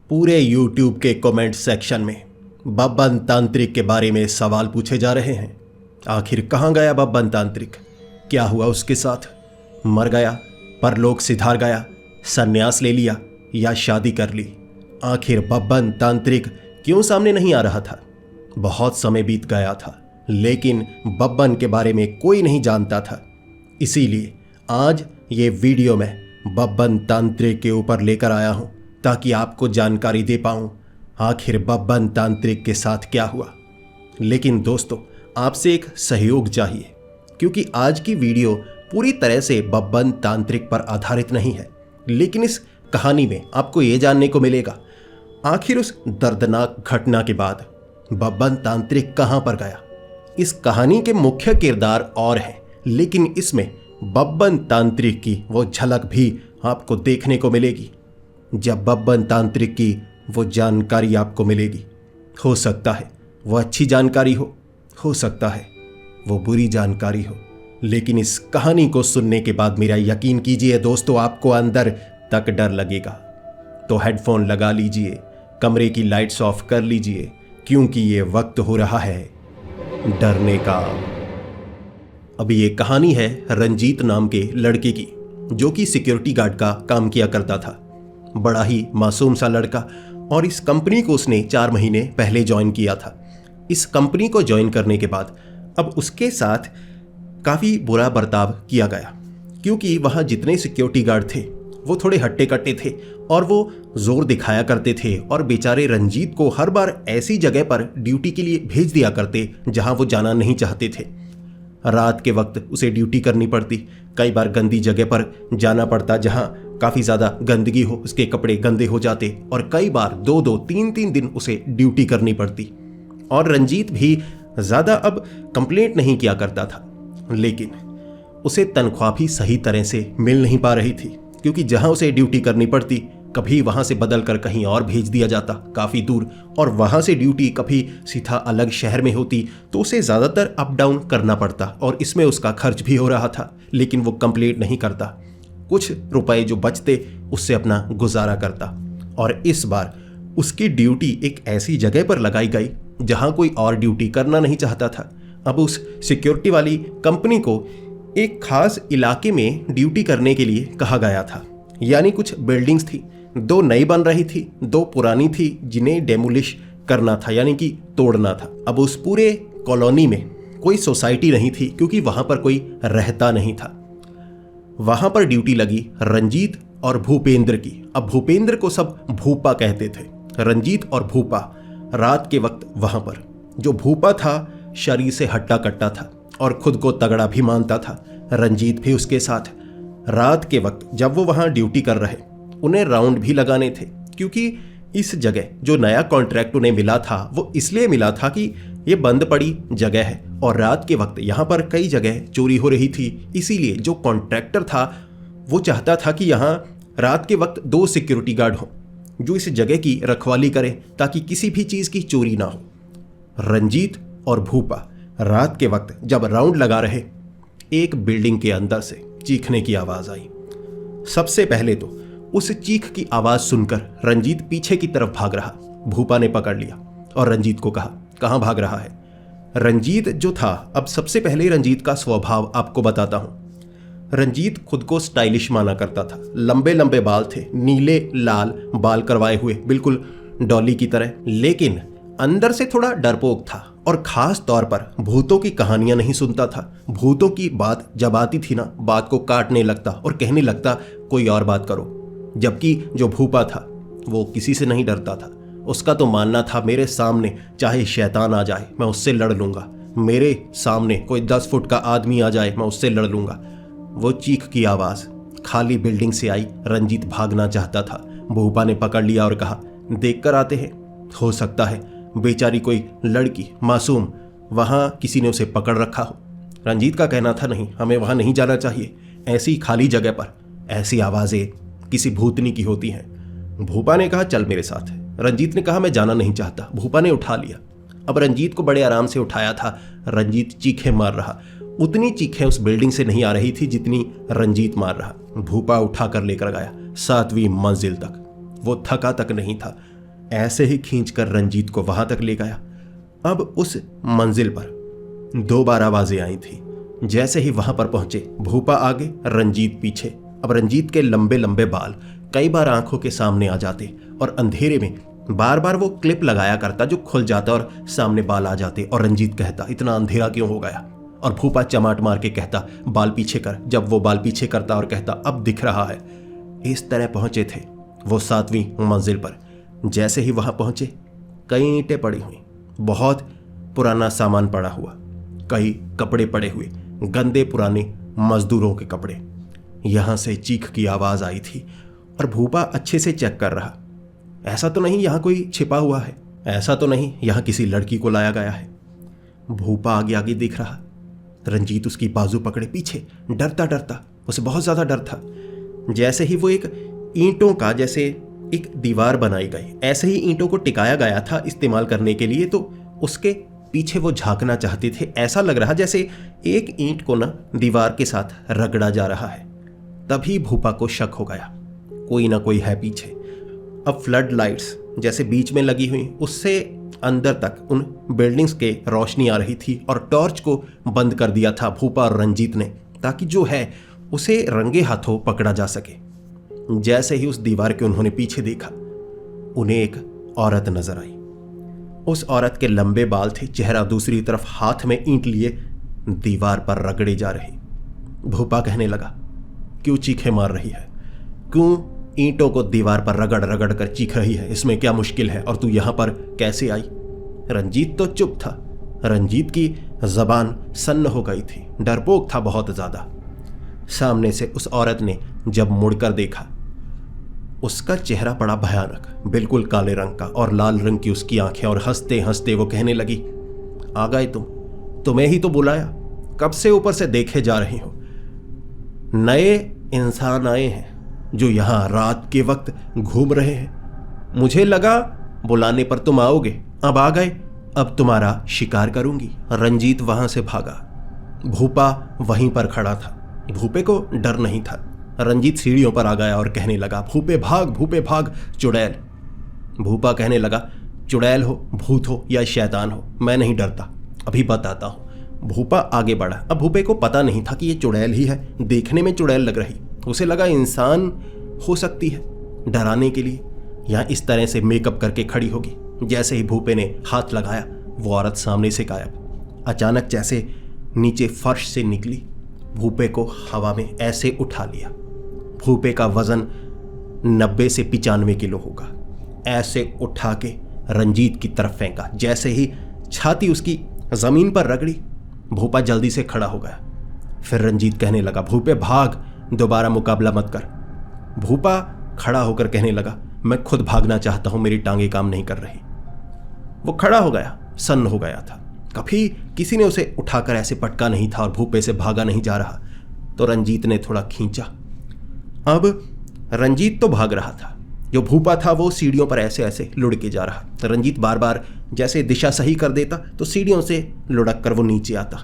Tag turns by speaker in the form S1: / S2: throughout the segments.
S1: पूरे YouTube के comment section में बब्बन तांत्रिक के बारे में सवाल पूछे जा रहे हैं। आखिर कहाँ गया बब्बन तांत्रिक? क्या हुआ उसके साथ? मर गया, परलोक सिधार गया, सन्यास ले लिया या शादी कर ली? आखिर बब्बन तांत्रिक क्यों सामने नहीं आ रहा था? बहुत समय बीत गया था, लेकिन बब्बन के बारे में कोई नहीं जानता था। इसीलिए आज ये वीडियो मैं बब्बन तांत्रिक के ऊपर लेकर आया हूँ, ताकि आपको जानकारी दे पाऊँ आखिर बब्बन तांत्रिक के साथ क्या हुआ। लेकिन दोस्तों, आपसे एक सहयोग चाहिए, क्योंकि आज की वीडियो पूरी तरह से बब्बन तांत्रिक पर आधारित नहीं है। लेकिन इस कहानी में आपको ये जानने को मिलेगा आखिर उस दर्दनाक घटना के बाद बब्बन तांत्रिक कहाँ पर गया। इस कहानी के मुख्य किरदार और हैं, लेकिन इसमें बब्बन तांत्रिक की वो झलक भी आपको देखने को मिलेगी। जब बब्बन तांत्रिक की वो जानकारी आपको मिलेगी, हो सकता है वो अच्छी जानकारी हो सकता है वो बुरी जानकारी हो, लेकिन इस कहानी को सुनने के बाद मेरा यकीन कीजिए दोस्तों, आपको अंदर तक डर लगेगा। तो हेडफोन लगा लीजिए, कमरे की लाइट्स ऑफ कर लीजिए, क्योंकि ये वक्त हो रहा है डरने का। अभी ये कहानी है रंजीत नाम के लड़के की, जो कि सिक्योरिटी गार्ड का काम किया करता था। बड़ा ही मासूम सा लड़का, और इस कंपनी को उसने 4 महीने पहले ज्वाइन किया था। इस कंपनी को ज्वाइन करने के बाद अब उसके साथ काफ़ी बुरा बर्ताव किया गया, क्योंकि वहाँ जितने सिक्योरिटी गार्ड थे वो थोड़े हट्टे कट्टे थे और वो जोर दिखाया करते थे, और बेचारे रंजीत को हर बार ऐसी जगह पर ड्यूटी के लिए भेज दिया करते जहाँ वो जाना नहीं चाहते थे। रात के वक्त उसे ड्यूटी करनी पड़ती, कई बार गंदी जगह पर जाना पड़ता जहाँ काफ़ी ज़्यादा गंदगी हो, उसके कपड़े गंदे हो जाते, और कई बार 2-2, 3-3 दिन उसे ड्यूटी करनी पड़ती। और रंजीत भी ज़्यादा अब कंप्लेंट नहीं किया करता था, लेकिन उसे तनख्वाह भी सही तरह से मिल नहीं पा रही थी, क्योंकि जहाँ उसे ड्यूटी करनी पड़ती कभी वहाँ से बदल कर कहीं और भेज दिया जाता काफ़ी दूर, और वहाँ से ड्यूटी कभी सीधा अलग शहर में होती, तो उसे ज़्यादातर अप डाउन करना पड़ता, और इसमें उसका खर्च भी हो रहा था। लेकिन वो कंप्लेंट नहीं करता, कुछ रुपए जो बचते उससे अपना गुजारा करता। और इस बार उसकी ड्यूटी एक ऐसी जगह पर लगाई गई जहाँ कोई और ड्यूटी करना नहीं चाहता था। अब उस सिक्योरिटी वाली कंपनी को एक खास इलाके में ड्यूटी करने के लिए कहा गया था। यानी कुछ बिल्डिंग्स थी, 2 नई बन रही थी, 2 पुरानी थी, जिन्हें डेमोलिश करना था, यानी कि तोड़ना था। अब उस पूरे कॉलोनी में कोई सोसाइटी नहीं थी, क्योंकि वहाँ पर कोई रहता नहीं था। वहाँ पर ड्यूटी लगी रंजीत और भूपेंद्र की। अब भूपेंद्र को सब भूपा कहते थे। रंजीत और भूपा रात के वक्त वहाँ पर, जो भूपा था शरीर से हट्टा कट्टा था और खुद को तगड़ा भी मानता था। रंजीत भी उसके साथ। रात के वक्त जब वो वहाँ ड्यूटी कर रहे, उन्हें राउंड भी लगाने थे, क्योंकि इस जगह जो नया कॉन्ट्रैक्ट उन्हें मिला था वो इसलिए मिला था कि ये बंद पड़ी जगह है, और रात के वक्त यहाँ पर कई जगह चोरी हो रही थी। इसीलिए जो कॉन्ट्रैक्टर था वो चाहता था कि यहाँ रात के वक्त 2 सिक्योरिटी गार्ड हों, जो इस जगह की रखवाली करें, ताकि किसी भी चीज़ की चोरी ना हो। रंजीत और भूपा रात के वक्त जब राउंड लगा रहे, एक बिल्डिंग के अंदर से चीखने की आवाज़ आई। सबसे पहले तो उस चीख की आवाज़ सुनकर रंजीत पीछे की तरफ भाग रहा। भूपा ने पकड़ लिया और रंजीत को कहा, कहाँ भाग रहा है? रंजीत जो था, अब सबसे पहले रंजीत का स्वभाव आपको बताता हूँ। रंजीत खुद को स्टाइलिश माना करता था। लंबे लंबे बाल थे, नीले लाल बाल करवाए हुए, बिल्कुल डॉली की तरह। लेकिन अंदर से थोड़ा डरपोक था, और ख़ास तौर पर भूतों की कहानियां नहीं सुनता था। भूतों की बात जब आती थी ना, बात को काटने लगता और कहने लगता कोई और बात करो। जबकि जो भूपा था वो किसी से नहीं डरता था। उसका तो मानना था मेरे सामने चाहे शैतान आ जाए मैं उससे लड़ लूँगा, मेरे सामने कोई 10 फुट का आदमी आ जाए मैं उससे लड़ लूँगा। वो चीख की आवाज़ खाली बिल्डिंग से आई। रंजीत भागना चाहता था। भूपा ने पकड़ लिया और कहा, देख कर आते हैं, हो सकता है बेचारी कोई लड़की मासूम, वहाँ किसी ने उसे पकड़ रखा हो। रंजीत का कहना था, नहीं, हमें वहाँ नहीं जाना चाहिए, ऐसी खाली जगह पर ऐसी आवाज़ें किसी भूतनी की होती हैं। भूपा ने कहा, चल मेरे साथ। रंजीत ने कहा, मैं जाना नहीं चाहता। भूपा ने उठा लिया। अब रंजीत को बड़े आराम से उठाया था। रंजीत चीखें मार रहा। उतनी चीखें उस बिल्डिंग से नहीं आ रही थी जितनी रंजीत मार रहा। भूपा उठा कर लेकर गया 7वीं मंजिल तक। वो थका तक नहीं था। ऐसे ही खींचकर रंजीत को वहां तक ले गया। अब उस मंजिल पर 2 बार आवाजें आई थी। जैसे ही वहां पर पहुंचे, भूपा आगे, रंजीत पीछे। अब रंजीत के लंबे लंबे बाल कई बार आंखों के सामने आ जाते और अंधेरे में बार बार वो क्लिप लगाया करता जो खुल जाता और सामने बाल आ जाते। और रंजीत कहता, इतना अंधेरा क्यों हो गया? और भूपा चमाट मार के कहता, बाल पीछे कर। जब वो बाल पीछे करता और कहता, अब दिख रहा है। इस तरह पहुंचे थे वो 7वीं मंजिल पर। जैसे ही वहां पहुंचे, कई ईंटें पड़ी हुई, बहुत पुराना सामान पड़ा हुआ, कई कपड़े पड़े हुए, गंदे पुराने मजदूरों के कपड़े। यहां से चीख की आवाज आई थी और भूपा अच्छे से चेक कर रहा। ऐसा तो नहीं यहां कोई छिपा हुआ है, ऐसा तो नहीं यहां किसी लड़की को लाया गया है। भूपा आगे आगे देख रहा। रंजीत उसकी बाजू पकड़े पीछे, डरता डरता, उसे बहुत ज्यादा डर था। जैसे ही वो एक ईंटों का, जैसे एक दीवार बनाई गई, ऐसे ही ईंटों को टिकाया गया था इस्तेमाल करने के लिए, तो उसके पीछे वो झांकना चाहते थे। ऐसा लग रहा जैसे एक ईंट को ना दीवार के साथ रगड़ा जा रहा है। तभी भूपा को शक हो गया, कोई ना कोई है पीछे। अब फ्लड लाइट्स जैसे बीच में लगी हुई, उससे अंदर तक उन बिल्डिंग्स के रोशनी आ रही थी और टॉर्च को बंद कर दिया था भूपा और रंजीत ने, ताकि जो है उसे रंगे हाथों पकड़ा जा सके। जैसे ही उस दीवार के उन्होंने पीछे देखा, उन्हें एक औरत नजर आई। उस औरत के लंबे बाल थे, चेहरा दूसरी तरफ, हाथ में ईंट लिए दीवार पर रगड़े जा रही। भूपा कहने लगा, क्यों चीखे मार रही है? क्यों ईंटों को दीवार पर रगड़ रगड़ कर चीख रही है? इसमें क्या मुश्किल है? और तू यहां पर कैसे आई? रंजीत तो चुप था। रंजीत की जबान सन्न हो गई थी, डरपोक था बहुत ज्यादा। सामने से उस औरत ने जब मुड़कर देखा, उसका चेहरा बड़ा भयानक, बिल्कुल काले रंग का और लाल रंग की उसकी आंखें। और हंसते हंसते वो कहने लगी, आ गए तुम, तुम्हें ही तो बुलाया, कब से ऊपर से देखे जा रही हो। नए इंसान आए हैं जो यहां रात के वक्त घूम रहे हैं। मुझे लगा बुलाने पर तुम आओगे, अब आ गए, अब तुम्हारा शिकार करूंगी। रंजीत वहां से भागा। भूपा वहीं पर खड़ा था। भूपे को डर नहीं था। रंजीत सीढ़ियों पर आ गया और कहने लगा, भूपे भाग, भूपे भाग, चुड़ैल। भूपा कहने लगा, चुड़ैल हो, भूत हो या शैतान हो, मैं नहीं डरता, अभी बताता हूं। भूपा आगे बढ़ा। अब भूपे को पता नहीं था कि ये चुड़ैल ही है, देखने में चुड़ैल लग रही। उसे लगा इंसान हो सकती है, डराने के लिए यहां इस तरह से मेकअप करके खड़ी होगी। जैसे ही भूपे ने हाथ लगाया, वो औरत सामने से गायब। अचानक जैसे नीचे फर्श से निकली, भूपे को हवा में ऐसे उठा लिया। भूपे का वजन 90 से 95 किलो होगा। ऐसे उठा के रंजीत की तरफ फेंका। जैसे ही छाती उसकी जमीन पर रगड़ी, भूपा जल्दी से खड़ा हो गया। फिर रंजीत कहने लगा, भूपे भाग, दोबारा मुकाबला मत कर। भूपा खड़ा होकर कहने लगा, मैं खुद भागना चाहता हूं, मेरी टांगें काम नहीं कर रही। वो खड़ा हो गया, सन्न हो गया था। कभी किसी ने उसे उठाकर ऐसे पटका नहीं था और भूपे से भागा नहीं जा रहा। तो रंजीत ने थोड़ा खींचा। अब रंजीत तो भाग रहा था, जो भूपा था वो सीढ़ियों पर ऐसे ऐसे लुढ़ के जा रहा। रंजीत बार बार जैसे दिशा सही कर देता तो सीढ़ियों से लुढ़क कर वो नीचे आता।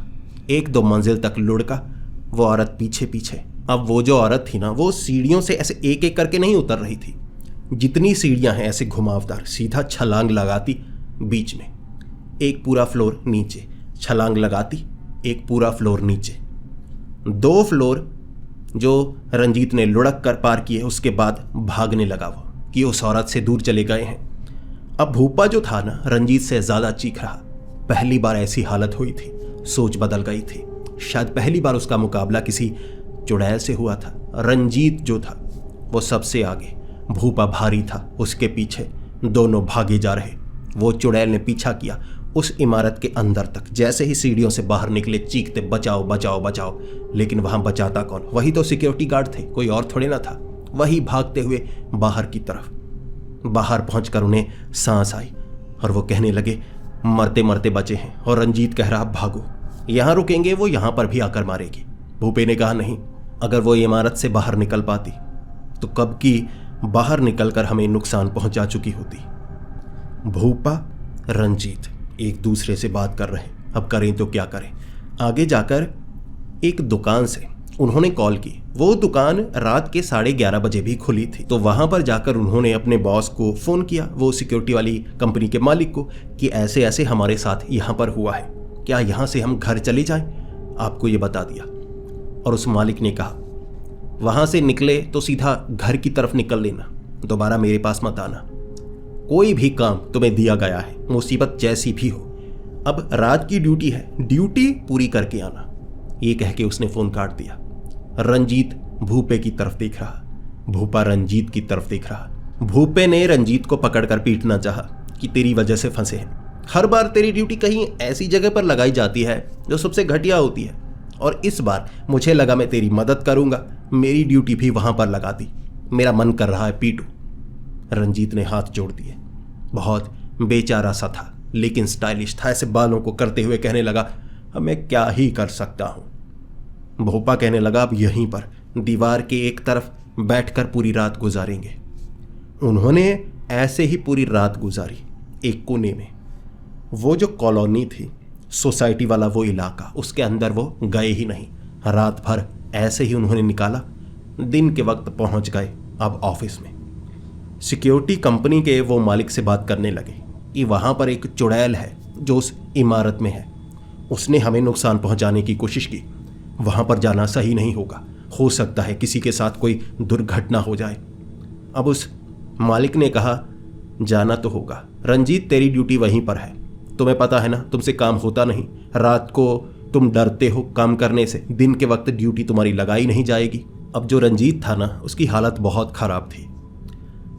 S1: 1-2 मंजिल तक लुढ़का, वो औरत पीछे पीछे। अब वो जो औरत थी ना, वो सीढ़ियों से ऐसे एक एक करके नहीं उतर रही थी। जितनी सीढ़ियां हैं ऐसे घुमावदार, सीधा छलांग लगाती बीच में, एक पूरा फ्लोर नीचे, छलांग लगाती, एक पूरा फ्लोर नीचे। 2 फ्लोर जो रंजीत ने लुढ़क कर पार किए, उसके बाद भागने लगा वो कि उस औरत से दूर चले गए हैं। अब भूपा जो था ना, रंजीत से ज्यादा चीख रहा। पहली बार ऐसी हालत हुई थी, सोच बदल गई थी। शायद पहली बार उसका मुकाबला किसी चुड़ैल से हुआ था। रंजीत जो था वो सबसे आगे, भूपा भारी था उसके पीछे। दोनों भागे जा रहे। वो चुड़ैल ने पीछा किया उस इमारत के अंदर तक। जैसे ही सीढ़ियों से बाहर निकले, चीखते, बचाओ बचाओ बचाओ। लेकिन वहां बचाता कौन? वही तो सिक्योरिटी गार्ड थे, कोई और थोड़े ना था। वही भागते हुए बाहर की तरफ। बाहर पहुंचकर उन्हें सांस आई और वो कहने लगे, मरते मरते बचे हैं। और रंजीत कह रहा, भागो, यहां रुकेंगे, वो यहां पर भी आकर मारेगी। भूपे ने कहा, नहीं, अगर वो इमारत से बाहर निकल पाती तो कब की बाहर निकलकर हमें नुकसान पहुंचा चुकी होती। भूपा, रंजीत एक दूसरे से बात कर रहे। अब करें तो क्या करें? आगे जाकर एक दुकान से उन्होंने कॉल की। वो दुकान रात के 11:30 बजे भी खुली थी। तो वहां पर जाकर उन्होंने अपने बॉस को फोन किया, वो सिक्योरिटी वाली कंपनी के मालिक को, कि ऐसे ऐसे हमारे साथ यहां पर हुआ है, क्या यहां से हम घर चले जाएं? आपको ये बता दिया। और उस मालिक ने कहा, वहां से निकले तो सीधा घर की तरफ निकल लेना, दोबारा मेरे पास मत आना। कोई भी काम तुम्हें दिया गया है, मुसीबत जैसी भी हो, अब रात की ड्यूटी है, ड्यूटी पूरी करके आना। ये कह के उसने फोन काट दिया। रंजीत भूपे की तरफ देख रहा, भूपा रंजीत की तरफ देख रहा। भूपे ने रंजीत को पकड़कर पीटना चाहा कि तेरी वजह से फंसे हैं, हर बार तेरी ड्यूटी कहीं ऐसी जगह पर लगाई जाती है जो सबसे घटिया होती है, और इस बार मुझे लगा मैं तेरी मदद करूंगा, मेरी ड्यूटी भी वहां पर लगा दी, मेरा मन कर रहा है पीटू। रंजीत ने हाथ जोड़ दिए। बहुत बेचारा सा था लेकिन स्टाइलिश था। ऐसे बालों को करते हुए कहने लगा, अब मैं क्या ही कर सकता हूं। भोपा कहने लगा, अब यहीं पर दीवार के एक तरफ बैठकर पूरी रात गुजारेंगे। उन्होंने ऐसे ही पूरी रात गुजारी एक कोने में। वो जो कॉलोनी थी, सोसाइटी वाला वो इलाका, उसके अंदर वो गए ही नहीं। रात भर ऐसे ही उन्होंने निकाला। दिन के वक्त पहुंच गए अब ऑफिस में। सिक्योरिटी कंपनी के वो मालिक से बात करने लगे कि वहाँ पर एक चुड़ैल है जो उस इमारत में है, उसने हमें नुकसान पहुँचाने की कोशिश की, वहाँ पर जाना सही नहीं होगा, हो सकता है किसी के साथ कोई दुर्घटना हो जाए। अब उस मालिक ने कहा, जाना तो होगा रंजीत, तेरी ड्यूटी वहीं पर है, तुम्हें पता है ना तुमसे काम होता नहीं, रात को तुम डरते हो काम करने से, दिन के वक्त ड्यूटी तुम्हारी लगाई नहीं जाएगी। अब जो रंजीत था ना, उसकी हालत बहुत ख़राब थी,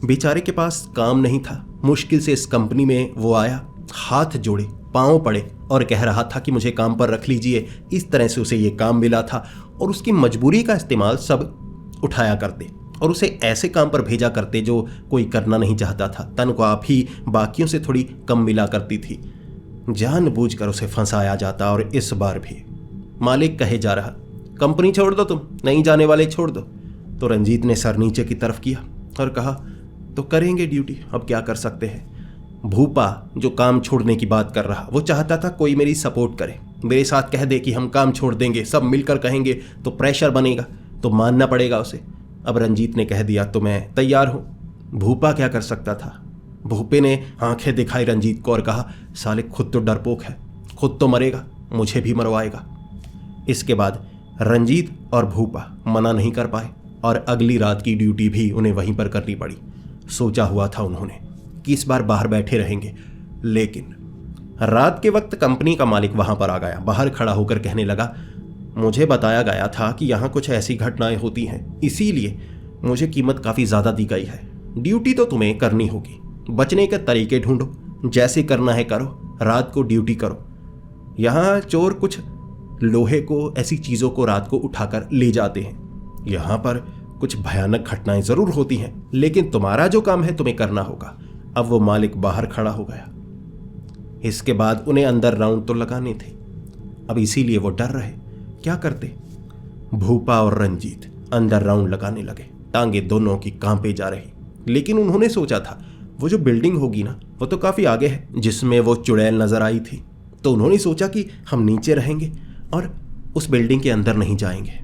S1: बेचारे के पास काम नहीं था। मुश्किल से इस कंपनी में वो आया, हाथ जोड़े पांव पड़े और कह रहा था कि मुझे काम पर रख लीजिए। इस तरह से उसे ये काम मिला था और उसकी मजबूरी का इस्तेमाल सब उठाया करते और उसे ऐसे काम पर भेजा करते जो कोई करना नहीं चाहता था। तनख्वाह भी बाकियों से थोड़ी कम मिला करती थी। जानबूझकर उसे फंसाया जाता। और इस बार भी मालिक कहे जा रहा, कंपनी छोड़ दो, तुम नहीं जाने वाले, छोड़ दो। तो रंजीत ने सर नीचे की तरफ किया और कहा, तो करेंगे ड्यूटी, अब क्या कर सकते हैं। भूपा जो काम छोड़ने की बात कर रहा, वो चाहता था कोई मेरी सपोर्ट करे, मेरे साथ कह दे कि हम काम छोड़ देंगे, सब मिलकर कहेंगे तो प्रेशर बनेगा, तो मानना पड़ेगा उसे। अब रंजीत ने कह दिया तो मैं तैयार हूँ। भूपा क्या कर सकता था। भूपे ने आंखें दिखाई रंजीत को और कहा, साले खुद तो डरपोक है, खुद तो मरेगा, मुझे भी मरवाएगा। इसके बाद रंजीत और भूपा मना नहीं कर पाए और अगली रात की ड्यूटी भी उन्हें वहीं पर करनी पड़ी। सोचा हुआ था उन्होंने कि इस बार बाहर बैठे रहेंगे, लेकिन रात के वक्त कंपनी का मालिक वहां पर आ गया। बाहर खड़ा होकर कहने लगा, मुझे बताया गया था कि यहाँ कुछ ऐसी घटनाएं होती हैं, इसीलिए मुझे कीमत काफ़ी ज़्यादा दी गई है। ड्यूटी तो तुम्हें करनी होगी, बचने के तरीके ढूंढो, जैसे करना है करो, रात को ड्यूटी करो। यहाँ चोर कुछ लोहे को, ऐसी चीज़ों को रात को उठाकर ले जाते हैं। यहाँ पर कुछ भयानक घटनाएं ज़रूर होती हैं, लेकिन तुम्हारा जो काम है तुम्हें करना होगा। अब वो मालिक बाहर खड़ा हो गया। इसके बाद उन्हें अंदर राउंड तो लगाने थे, अब इसीलिए वो डर रहे। क्या करते। भूपा और रंजीत अंदर राउंड लगाने लगे। टांगे दोनों की कांपे जा रही, लेकिन उन्होंने सोचा था वो जो बिल्डिंग होगी ना, वो तो काफ़ी आगे है जिसमें वो चुड़ैल नज़र आई थी। तो उन्होंने सोचा कि हम नीचे रहेंगे और उस बिल्डिंग के अंदर नहीं जाएंगे।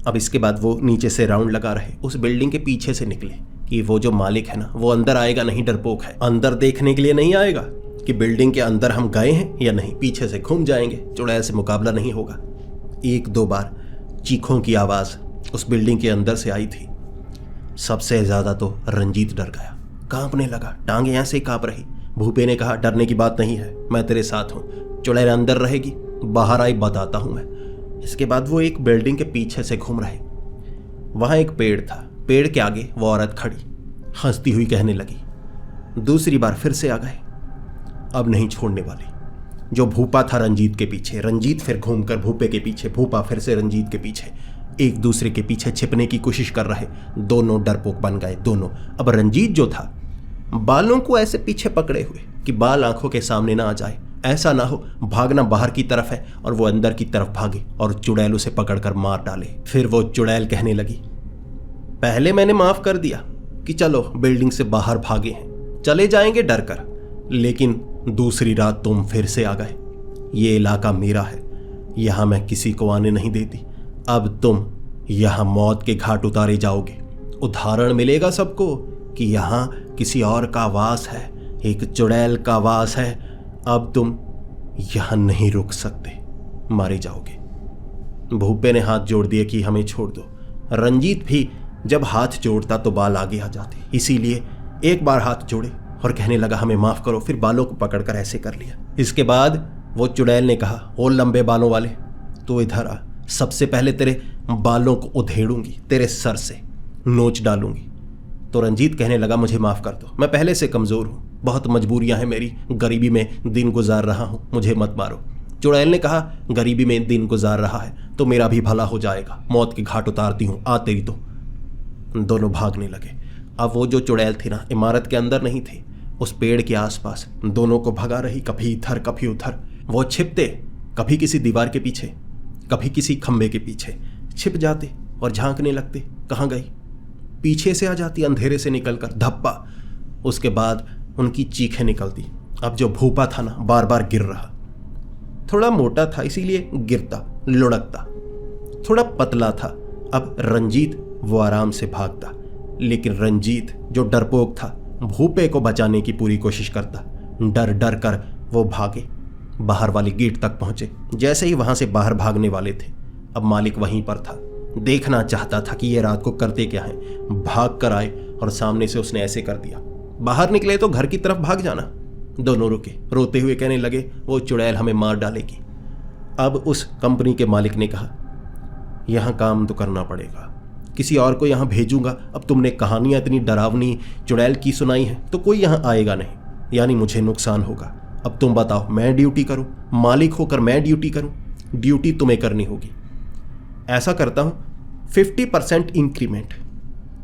S1: अब इसके बाद वो नीचे से राउंड लगा रहे, उस बिल्डिंग के पीछे से निकले कि वो जो मालिक है ना, वो अंदर आएगा नहीं, डरपोक है, अंदर देखने के लिए नहीं आएगा कि बिल्डिंग के अंदर हम गए हैं या नहीं, पीछे से घूम जाएंगे, चुड़ैल से मुकाबला नहीं होगा। एक दो बार चीखों की आवाज़ उस बिल्डिंग के अंदर से आई थी। सबसे ज़्यादा तो रंजीत डर गया, कांपने लगा, टांगे ऐसे ही कांप रही। भूपे ने कहा, डरने की बात नहीं है, मैं तेरे साथ हूँ, चुड़ैल अंदर रहेगी, बाहर आई बताता हूँ मैं। इसके बाद वो एक बिल्डिंग के पीछे से घूम रहे। वहाँ एक पेड़ था, पेड़ के आगे वो औरत खड़ी हंसती हुई कहने लगी। दूसरी बार फिर से आ गए, अब नहीं छोड़ने वाली। जो भूपा था रंजीत के पीछे, रंजीत फिर घूमकर भूपे के पीछे, भूपा फिर से रंजीत के पीछे, एक दूसरे के पीछे छिपने की कोशिश कर रहे। दोनों डरपोक बन गए दोनों। अब रंजीत जो था बालों को ऐसे पीछे पकड़े हुए कि बाल आंखों के सामने ना आ जाए, ऐसा ना हो भागना बाहर की तरफ है और वो अंदर की तरफ भागे और चुड़ैल उसे पकड़कर मार डाले। फिर वो चुड़ैल कहने लगी, पहले मैंने माफ कर दिया कि चलो बिल्डिंग से बाहर भागे हैं, चले जाएंगे डर कर, लेकिन दूसरी रात तुम फिर से आ गए। ये इलाका मेरा है, यहां मैं किसी को आने नहीं देती। अब तुम यहां मौत के घाट उतारे जाओगे। उदाहरण मिलेगा सबको कि यहां किसी और का वास है, एक चुड़ैल का वास है। अब तुम यहां नहीं रुक सकते, मारे जाओगे। भूपे ने हाथ जोड़ दिए कि हमें छोड़ दो। रंजीत भी जब हाथ जोड़ता तो बाल आगे आ जाते, इसीलिए एक बार हाथ जोड़े और कहने लगा हमें माफ करो, फिर बालों को पकड़कर ऐसे कर लिया। इसके बाद वो चुड़ैल ने कहा, ओ लंबे बालों वाले, तो इधर आ, सबसे पहले तेरे बालों को उधेड़ूंगी, तेरे सर से नोच डालूंगी। तो रंजीत कहने लगा, मुझे माफ कर दो, मैं पहले से कमजोर हूं, बहुत मजबूरियां हैं मेरी, गरीबी में दिन गुजार रहा हूं, मुझे मत मारो। चुड़ैल ने कहा, गरीबी में दिन गुजार रहा है तो मेरा भी भला हो जाएगा, मौत के घाट उतारती हूं, आ तेरी तो। दोनों भागने लगे। अब वो जो चुड़ैल थी ना, इमारत के अंदर नहीं थी, उस पेड़ के आसपास दोनों को भगा रही, कभी इधर कभी उधर। वो छिपते, कभी किसी दीवार के पीछे, कभी किसी खंबे के पीछे छिप जाते और झांकने लगते, कहाँ गई। पीछे से आ जाती अंधेरे से निकलकर, धप्पा। उसके बाद उनकी चीखें निकलती। अब जो भूपा था ना, बार बार गिर रहा। थोड़ा मोटा था इसीलिए गिरता, लुढ़कता। थोड़ा पतला था, अब रंजीत वो आराम से भागता, लेकिन रंजीत जो डरपोक था, भूपे को बचाने की पूरी कोशिश करता। डर डर कर वो भागे, बाहर वाली गेट तक पहुंचे। जैसे ही वहां से बाहर भागने वाले थे, अब मालिक वहीं पर था। देखना चाहता था कि ये रात को करते क्या है। भाग कर आए और सामने से उसने ऐसे कर दिया। बाहर निकले तो घर की तरफ भाग जाना। दोनों रुके, रोते हुए कहने लगे, वो चुड़ैल हमें मार डालेगी। अब उस कंपनी के मालिक ने कहा, यहां काम तो करना पड़ेगा, किसी और को यहां भेजूंगा। अब तुमने कहानियां इतनी डरावनी चुड़ैल की सुनाई है तो कोई यहां आएगा नहीं, यानी मुझे नुकसान होगा। अब तुम बताओ, मैं ड्यूटी करूं, मालिक होकर मैं ड्यूटी करूं? ड्यूटी तुम्हें करनी होगी। ऐसा करता हूं, 50% इंक्रीमेंट,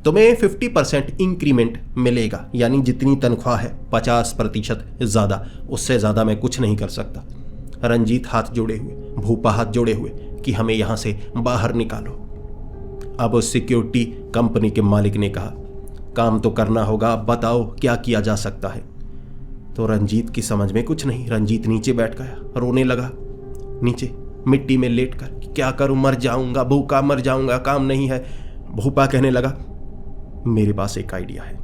S1: तुम्हें 50% इंक्रीमेंट मिलेगा, यानी जितनी तनख्वाह है 50% ज़्यादा, उससे ज़्यादा मैं कुछ नहीं कर सकता। रंजीत हाथ जोड़े हुए, भूपा हाथ जोड़े हुए कि हमें यहाँ से बाहर निकालो। अब उस सिक्योरिटी कंपनी के मालिक ने कहा, काम तो करना होगा, अब बताओ क्या किया जा सकता है। तो रंजीत की समझ में कुछ नहीं। रंजीत नीचे बैठ गया, रोने लगा नीचे मिट्टी में लेट कर, क्या करूं, मर जाऊंगा, भूखा मर जाऊंगा, काम नहीं है। भूपा कहने लगा, मेरे पास एक आइडिया है,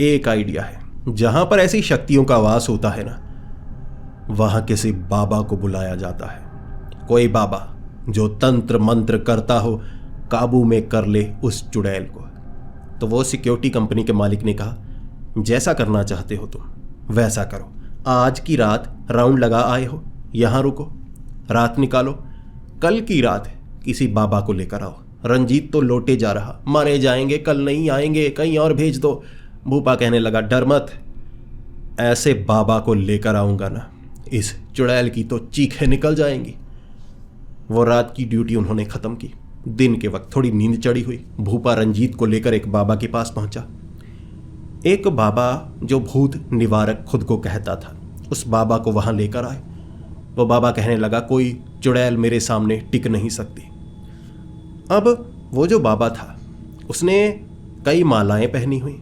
S1: एक आइडिया है। जहां पर ऐसी शक्तियों का वास होता है ना, वहां किसी बाबा को बुलाया जाता है। कोई बाबा जो तंत्र मंत्र करता हो, काबू में कर ले उस चुड़ैल को। तो वो सिक्योरिटी कंपनी के मालिक ने कहा, जैसा करना चाहते हो तुम वैसा करो। आज की रात राउंड लगा आए हो, यहां रुको, रात निकालो, कल की रात किसी बाबा को लेकर आओ। रंजीत तो लौटे जा रहा, मारे जाएंगे, कल नहीं आएंगे, कहीं और भेज दो। भूपा कहने लगा, डर मत, ऐसे बाबा को लेकर आऊंगा ना, इस चुड़ैल की तो चीखें निकल जाएंगी। वो रात की ड्यूटी उन्होंने खत्म की। दिन के वक्त थोड़ी नींद चढ़ी हुई, भूपा रंजीत को लेकर एक बाबा के पास पहुंचा। एक बाबा जो भूत निवारक खुद को कहता था, उस बाबा को वहां लेकर आए। वो बाबा कहने लगा, कोई चुड़ैल मेरे सामने टिक नहीं सकती। अब वो जो बाबा था, उसने कई मालाएं पहनी हुई,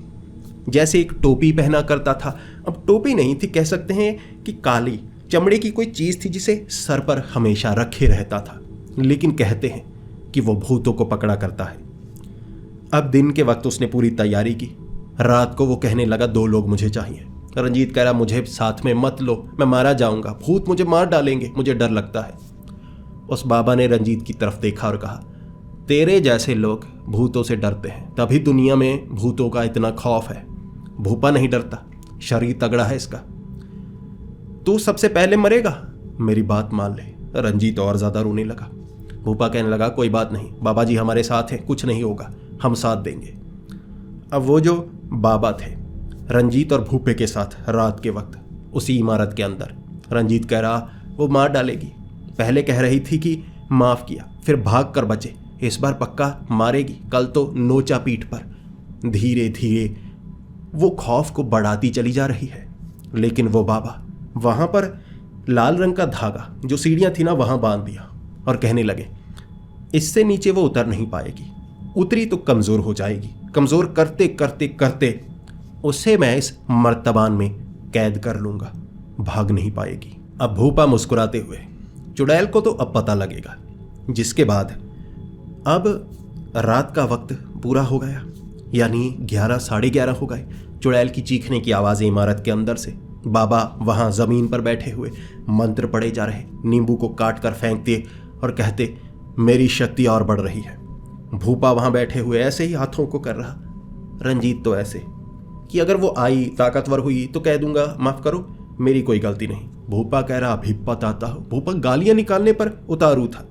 S1: जैसे एक टोपी पहना करता था। अब टोपी नहीं थी, कह सकते हैं कि काली चमड़े की कोई चीज थी जिसे सर पर हमेशा रखे रहता था, लेकिन कहते हैं कि वो भूतों को पकड़ा करता है। अब दिन के वक्त उसने पूरी तैयारी की। रात को वो कहने लगा, 2 लोग मुझे चाहिए। रंजीत कह रहा, मुझे साथ में मत लो, मैं मारा जाऊंगा, भूत मुझे मार डालेंगे, मुझे डर लगता है। उस बाबा ने रंजीत की तरफ देखा और कहा, तेरे जैसे लोग भूतों से डरते हैं, तभी दुनिया में भूतों का इतना खौफ है। भूपा नहीं डरता, शरीर तगड़ा है इसका। तू सबसे पहले मरेगा, मेरी बात मान ले। रंजीत और ज्यादा रोने लगा। भूपा कहने लगा, कोई बात नहीं, बाबा जी हमारे साथ हैं, कुछ नहीं होगा, हम साथ देंगे। अब वो जो बाबा थे, रंजीत और भूपे के साथ रात के वक्त उसी इमारत के अंदर। रंजीत कह रहा, वो मार डालेगी। पहले कह रही थी कि माफ किया, फिर भाग कर बचे, इस बार पक्का मारेगी, कल तो नोचा पीठ पर। धीरे धीरे वो खौफ को बढ़ाती चली जा रही है। लेकिन वो बाबा वहां पर लाल रंग का धागा जो सीढ़ियां थी ना, वहां बांध दिया और कहने लगे, इससे नीचे वो उतर नहीं पाएगी, उतरी तो कमजोर हो जाएगी, कमजोर करते करते करते उसे मैं इस मर्तबान में कैद कर लूंगा, भाग नहीं पाएगी। अब भूपा मुस्कुराते हुए, चुड़ैल को तो अब पता लगेगा। जिसके बाद अब रात का वक्त पूरा हो गया, यानी 11 साढ़े 11 हो गए। चुड़ैल की चीखने की आवाज़ें इमारत के अंदर से। बाबा वहाँ ज़मीन पर बैठे हुए मंत्र पढ़े जा रहे, नींबू को काट कर फेंकते और कहते मेरी शक्ति और बढ़ रही है। भूपा वहाँ बैठे हुए ऐसे ही हाथों को कर रहा। रंजीत तो ऐसे कि अगर वो आई ताकतवर हुई तो कह दूंगा माफ़ करो मेरी कोई गलती नहीं। भूपा कह रहा अभी बताता हो। भूपा गालियाँ निकालने पर उतारू था,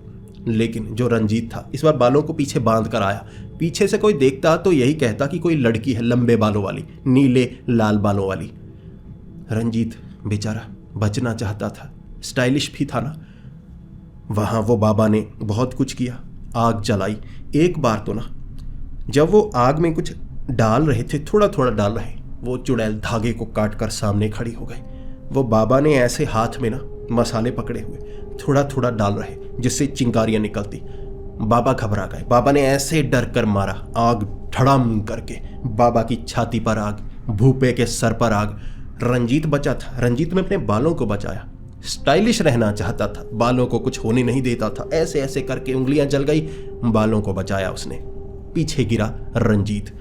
S1: लेकिन जो रंजीत था इस बार बालों को पीछे बांध कर आया। पीछे से कोई देखता तो यही कहता कि कोई लड़की है लंबे बालों वाली, नीले लाल बालों वाली। रंजीत बेचारा बचना चाहता था, स्टाइलिश भी था ना। वहाँ वो बाबा ने बहुत कुछ किया, आग जलाई। एक बार तो ना जब वो आग में कुछ डाल रहे थे, थोड़ा थोड़ा डाल रहे, वो चुड़ैल धागे को काट कर सामने खड़ी हो गई। वो बाबा ने ऐसे हाथ में ना मसाले पकड़े हुए थोड़ा थोड़ा डाल रहे जिससे चिंगारियां निकलती। बाबा घबरा गए। बाबा ने ऐसे डर कर मारा, आग धड़ाम करके बाबा की छाती पर आग, भूपे के सर पर आग। रंजीत बचा था। रंजीत ने अपने बालों को बचाया, स्टाइलिश रहना चाहता था, बालों को कुछ होने नहीं देता था। ऐसे ऐसे करके उंगलियां जल गई, बालों को बचाया उसने। पीछे गिरा रंजीत।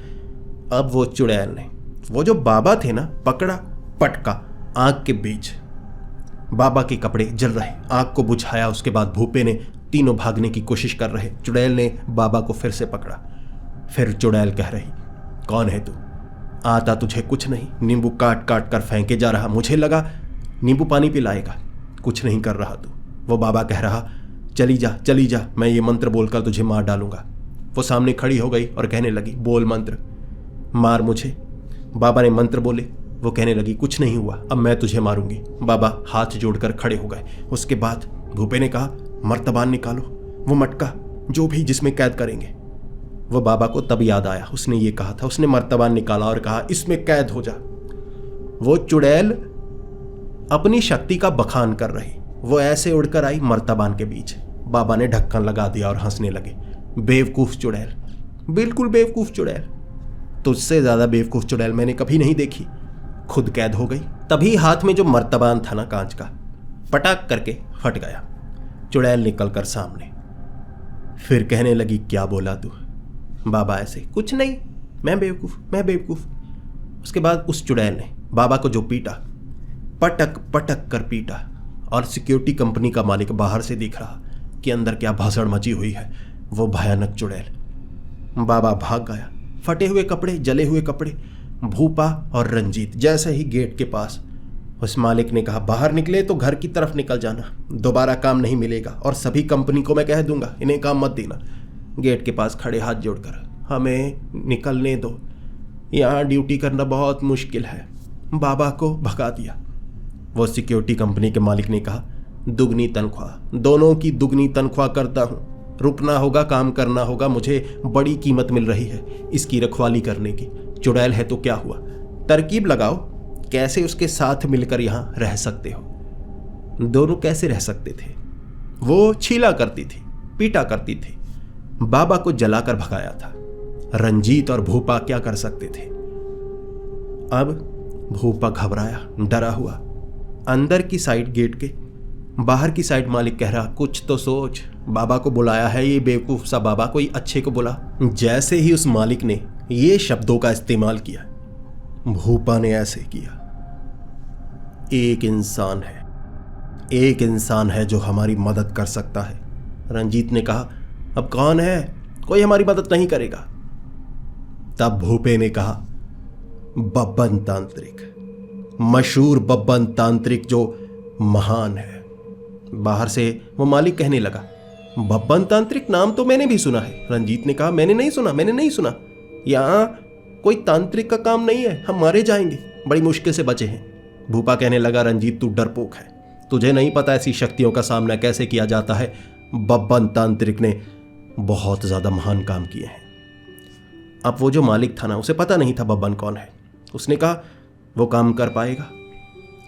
S1: अब वो चुड़ैल ने वो जो बाबा थे ना पकड़ा, पटका आग के बीच। बाबा के कपड़े जल रहे, आग को बुझाया। उसके बाद भूपे ने, तीनों भागने की कोशिश कर रहे। चुड़ैल ने बाबा को फिर से पकड़ा। फिर चुड़ैल कह रही कौन है तू, आता तुझे कुछ नहीं। नींबू काट काट कर फेंके जा रहा, मुझे लगा नींबू पानी पिलाएगा, कुछ नहीं कर रहा तू। वो बाबा कह रहा चली जा चली जा, मैं ये मंत्र बोलकर तुझे मार डालूंगा। वो सामने खड़ी हो गई और कहने लगी बोल मंत्र, मार मुझे। बाबा ने मंत्र बोले, वो कहने लगी कुछ नहीं हुआ, अब मैं तुझे मारूंगी। बाबा हाथ जोड़कर खड़े हो गए। उसके बाद भूपे ने कहा मर्तबान निकालो, वो मटका जो भी जिसमें कैद करेंगे। वो बाबा को तब याद आया, उसने ये कहा था। उसने मर्तबान निकाला और कहा इसमें कैद हो जा। वो चुड़ैल अपनी शक्ति का बखान कर रही, वो ऐसे उड़कर आई मर्तबान के बीच। बाबा ने ढक्कन लगा दिया और हंसने लगे। बेवकूफ चुड़ैल, बिल्कुल बेवकूफ चुड़ैल, तुझसे ज्यादा बेवकूफ चुड़ैल मैंने कभी नहीं देखी। खुद कैद हो गई। तभी हाथ में जो मर्तबान था ना कांच का, पटाक करके फट गया। चुड़ैल निकल कर सामने। फिर कहने लगी क्या बोला तू। बाबा ऐसे कुछ नहीं, मैं बेवकूफ, मैं बेवकूफ। उसके बाद उस चुड़ैल ने बाबा को जो पीटा, पटक पटक कर पीटा। और सिक्योरिटी कंपनी का मालिक बाहर से दिख रहा कि अंदर क्या भाषण मची हुई है। वो भयानक चुड़ैल। बाबा भाग गया, फटे हुए कपड़े, जले हुए कपड़े। भूपा और रंजीत जैसे ही गेट के पास, उस मालिक ने कहा बाहर निकले तो घर की तरफ निकल जाना, दोबारा काम नहीं मिलेगा और सभी कंपनी को मैं कह दूंगा इन्हें काम मत देना। गेट के पास खड़े हाथ जोड़कर हमें निकलने दो, यहाँ ड्यूटी करना बहुत मुश्किल है। बाबा को भगा दिया। वो सिक्योरिटी कंपनी के मालिक ने कहा दुगनी तनख्वाह, दोनों की दुगनी तनख्वाह करता हूँ, रुकना होगा, काम करना होगा, मुझे बड़ी कीमत मिल रही है इसकी रखवाली करने की। चुड़ैल है तो क्या हुआ, तरकीब लगाओ कैसे उसके साथ मिलकर यहाँ रह सकते हो। दोनों कैसे रह सकते थे। वो छीला करती थी, पीटा करती थी, बाबा को जलाकर भगाया था। रंजीत और भूपा क्या कर सकते थे। अब भूपा घबराया, डरा हुआ। अंदर की साइड गेट के, बाहर की साइड मालिक कह रहा कुछ तो सोच, बाबा को बुलाया है ये बेवकूफ सा बाबा, कोई अच्छे को बुला। जैसे ही उस मालिक ने ये शब्दों का इस्तेमाल किया, भूपा ने ऐसे किया। एक इंसान है जो हमारी मदद कर सकता है। रंजीत ने कहा अब कौन है, कोई हमारी मदद नहीं करेगा। तब भूपे ने कहा बब्बन तांत्रिक, मशहूर बब्बन तांत्रिक जो महान है। बाहर से वो मालिक कहने लगा बब्बन तांत्रिक, नाम तो मैंने भी सुना है। रंजीत ने कहा मैंने नहीं सुना, यहाँ कोई तांत्रिक का काम नहीं है, हम मारे जाएंगे, बड़ी मुश्किल से बचे हैं। भूपा कहने लगा रंजीत तू डरपोक है, तुझे नहीं पता ऐसी शक्तियों का सामना कैसे किया जाता है। बब्बन तांत्रिक ने बहुत ज्यादा महान काम किए हैं। अब वो जो मालिक था ना, उसे पता नहीं था बब्बन कौन है। उसने कहा वो काम कर पाएगा।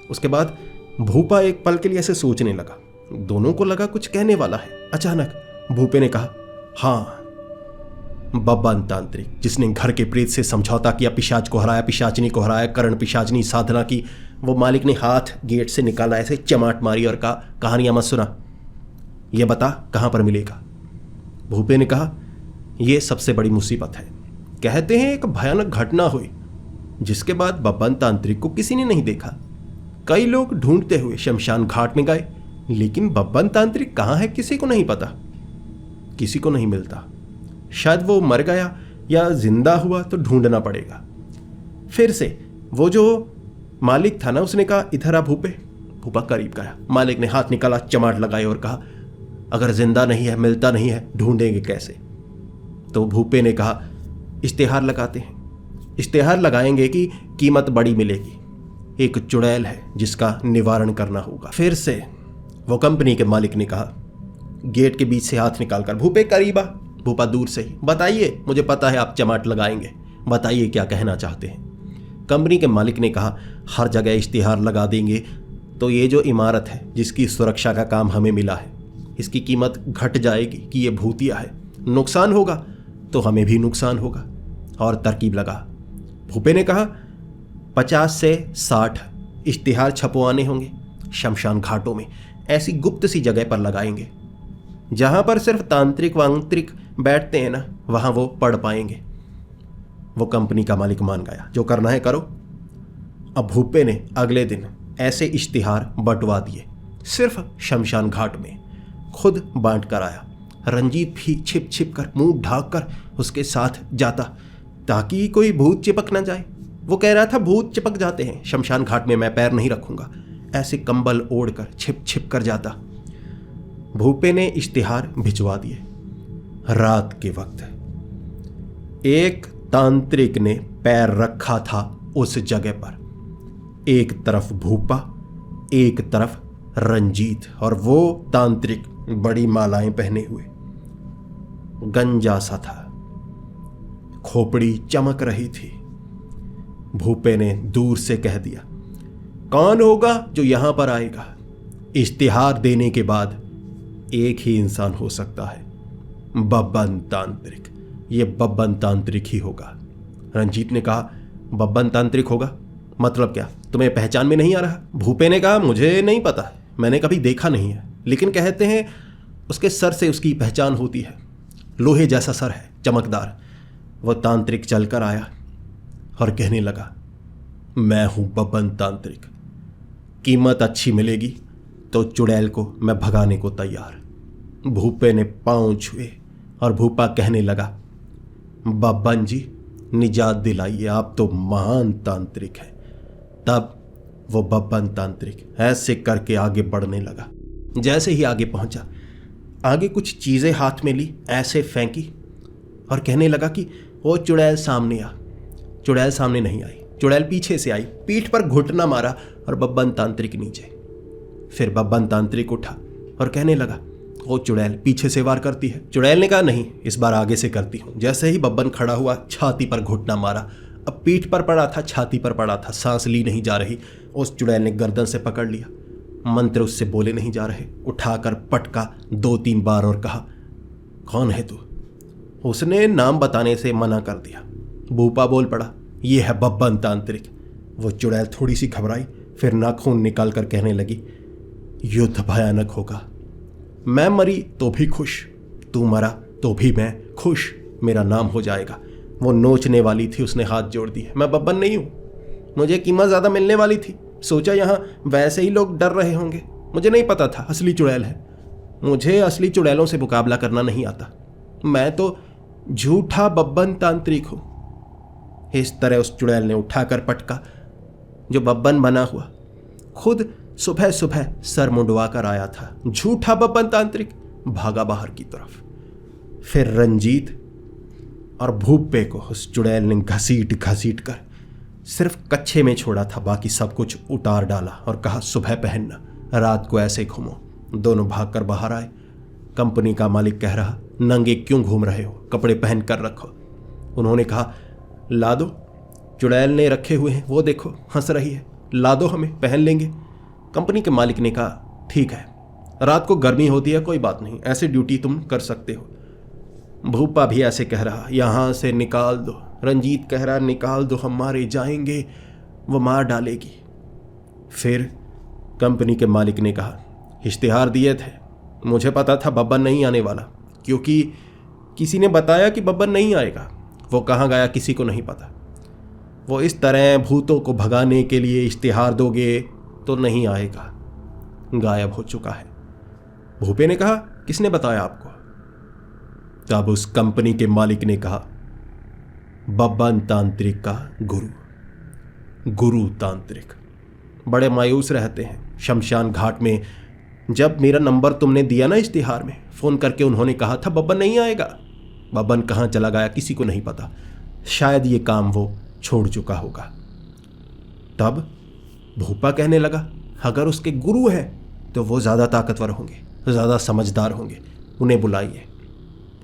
S1: उसके बाद भूपा एक पल के लिए ऐसे सोचने लगा, दोनों को लगा कुछ कहने वाला है। अचानक भूपे ने कहा हाँ, बब्बन तांत्रिक जिसने घर के प्रेत से समझौता किया, पिशाच को हराया, पिशाचनी को हराया, करण पिशाचनी साधना की। वो मालिक ने हाथ गेट से निकाला, ऐसे चमाट मारी और कहा कहानियां मत सुना, ये बता कहां पर मिलेगा। भूपे ने कहा ये सबसे बड़ी मुसीबत है। कहते हैं एक भयानक घटना हुई जिसके बाद बब्बन तांत्रिक को किसी ने नहीं देखा। कई लोग ढूंढते हुए शमशान घाट में गए, लेकिन बब्बन तांत्रिक कहाँ है किसी को नहीं पता, किसी को नहीं मिलता। शायद वो मर गया या जिंदा हुआ तो ढूंढना पड़ेगा। फिर से वो जो मालिक था ना, उसने कहा इधर आ भूपे। भूपा करीब गया। मालिक ने हाथ निकाला, चमाट लगाए और कहा अगर जिंदा नहीं है, मिलता नहीं है, ढूंढेंगे कैसे? तो भूपे ने कहा इश्तेहार लगाते हैं, इश्तेहार लगाएंगे कि कीमत बड़ी मिलेगी। एक चुड़ैल है जिसका निवारण करना होगा। फिर से वो कंपनी के मालिक ने कहा, गेट के बीच से हाथ निकालकर भूपे करीब आ। भूपा दूर से ही, बताइए, मुझे पता है आप चमाट लगाएंगे, बताइए क्या कहना चाहते हैं। कंपनी के मालिक ने कहा हर जगह इश्तिहार लगा देंगे तो ये जो इमारत है जिसकी सुरक्षा का काम हमें मिला है, इसकी कीमत घट जाएगी कि ये भूतिया है, नुकसान होगा तो हमें भी नुकसान होगा। और तरकीब लगा। भूपे ने कहा 50 से 60 इश्तिहार छपवाने होंगे शमशान घाटों में, ऐसी गुप्त सी जगह पर लगाएंगे जहां पर सिर्फ तांत्रिक वांत्रिक बैठते हैं ना, वहां वो पढ़ पाएंगे। वो कंपनी का मालिक मान गया, जो करना है करो। अब भूपे ने अगले दिन ऐसे इश्तिहार बंटवा दिए, सिर्फ शमशान घाट में, खुद बांट कर आया। रंजीत भी छिप छिप कर मुंह ढाक कर उसके साथ जाता ताकि कोई भूत चिपक ना जाए। वो कह रहा था भूत चिपक जाते हैं, शमशान घाट में मैं पैर नहीं रखूंगा। ऐसे कंबल ओढ़कर छिप छिप कर जाता। भूपे ने इश्तिहार भिजवा दिए। रात के वक्त एक तांत्रिक ने पैर रखा था उस जगह पर। एक तरफ भूपा, एक तरफ रंजीत, और वो तांत्रिक बड़ी मालाएं पहने हुए, गंजा सा था, खोपड़ी चमक रही थी। भूपे ने दूर से कह दिया, कौन होगा जो यहां पर आएगा? इश्तिहार देने के बाद एक ही इंसान हो सकता है, बब्बन तांत्रिक। ये बब्बन तांत्रिक ही होगा। रंजीत ने कहा बब्बन तांत्रिक होगा मतलब क्या, तुम्हें पहचान में नहीं आ रहा? भूपे ने कहा मुझे नहीं पता, मैंने कभी देखा नहीं है, लेकिन कहते हैं उसके सर से उसकी पहचान होती है। लोहे जैसा सर है, चमकदार। वो तांत्रिक चलकर आया और कहने लगा, मैं हूं बब्बन तांत्रिक, कीमत अच्छी मिलेगी तो चुड़ैल को मैं भगाने को तैयार। भूपे ने पांव छुए और भूपा कहने लगा, बब्बन जी निजात दिलाइए, आप तो महान तांत्रिक हैं। तब वो बब्बन तांत्रिक ऐसे करके आगे बढ़ने लगा। जैसे ही आगे पहुंचा, आगे कुछ चीजें हाथ में ली, ऐसे फेंकी और कहने लगा कि वो चुड़ैल सामने आ। चुड़ैल सामने नहीं आई, चुड़ैल पीछे से आई, पीठ पर घुटना मारा और बब्बन तांत्रिक नीचे। फिर बब्बन तांत्रिक उठा और कहने लगा, वो चुड़ैल पीछे से वार करती है। चुड़ैल ने कहा नहीं, इस बार आगे से करती हूं। जैसे ही बब्बन खड़ा हुआ, छाती पर घुटना मारा। अब पीठ पर पड़ा था, छाती पर पड़ा था, सांस ली नहीं जा रही। उस चुड़ैल ने गर्दन से पकड़ लिया, मंत्र उससे बोले नहीं जा रहे। उठाकर पटका 2-3 बार और कहा, कौन है तू? उसने नाम बताने से मना कर दिया। भूपा बोल पड़ा, ये है बब्बन तांत्रिक। वो चुड़ैल थोड़ी सी घबराई, फिर नाखून निकाल कर कहने लगी, युद्ध भयानक होगा, मैं मरी तो भी खुश, तू मरा तो भी मैं खुश, मेरा नाम हो जाएगा। वो नोचने वाली थी, उसने हाथ जोड़ दिए, मैं बब्बन नहीं हूं, मुझे कीमत ज्यादा मिलने वाली थी, सोचा यहां वैसे ही लोग डर रहे होंगे, मुझे नहीं पता था असली चुड़ैल है। मुझे असली चुड़ैलों से मुकाबला करना नहीं आता, मैं तो झूठा बब्बन तांत्रिक हूं। इस तरह उस चुड़ैल ने उठाकर पटका जो बब्बन बना हुआ, खुद सुबह सुबह सर मुंडवा कर आया था। झूठा बब्बन तांत्रिक भागा बाहर की तरफ। फिर रंजीत और भूपे को उस चुड़ैल ने घसीट घसीट कर सिर्फ कच्छे में छोड़ा था, बाकी सब कुछ उतार डाला और कहा सुबह पहनना, रात को ऐसे घूमो। दोनों भागकर बाहर आए। कंपनी का मालिक कह रहा, नंगे क्यों घूम रहे हो, कपड़े पहन कर रखो। उन्होंने कहा, ला दो, चुड़ैल ने रखे हुए हैं, वो देखो हंस रही है, ला दो, हमें पहन लेंगे। कंपनी के मालिक ने कहा, ठीक है, रात को गर्मी होती है, कोई बात नहीं, ऐसे ड्यूटी तुम कर सकते हो। भूपा भी ऐसे कह रहा, यहाँ से निकाल दो। रंजीत कह रहा, निकाल दो, हम मारे जाएंगे, वो मार डालेगी। फिर कंपनी के मालिक ने कहा, इश्तिहार दिए थे, मुझे पता था बब्बन नहीं आने वाला, क्योंकि किसी ने बताया कि बब्बन नहीं आएगा। वो कहाँ गया किसी को नहीं पता। वो इस तरह भूतों को भगाने के लिए इश्तिहार दोगे तो नहीं आएगा, गायब हो चुका है। भूपे ने कहा, किसने बताया आपको? तब उस कंपनी के मालिक ने कहा, बब्बन तांत्रिक का गुरु तांत्रिक। बड़े मायूस रहते हैं। शमशान घाट में जब मेरा नंबर तुमने दिया ना इश्तिहार में, फ़ोन करके उन्होंने कहा था बब्बन नहीं आएगा। बब्बन कहाँ चला गया किसी को नहीं पता। शायद ये काम वो छोड़ चुका होगा। तब भूपा कहने लगा, अगर उसके गुरु हैं तो वो ज़्यादा ताकतवर होंगे, ज़्यादा समझदार होंगे, उन्हें बुलाइए।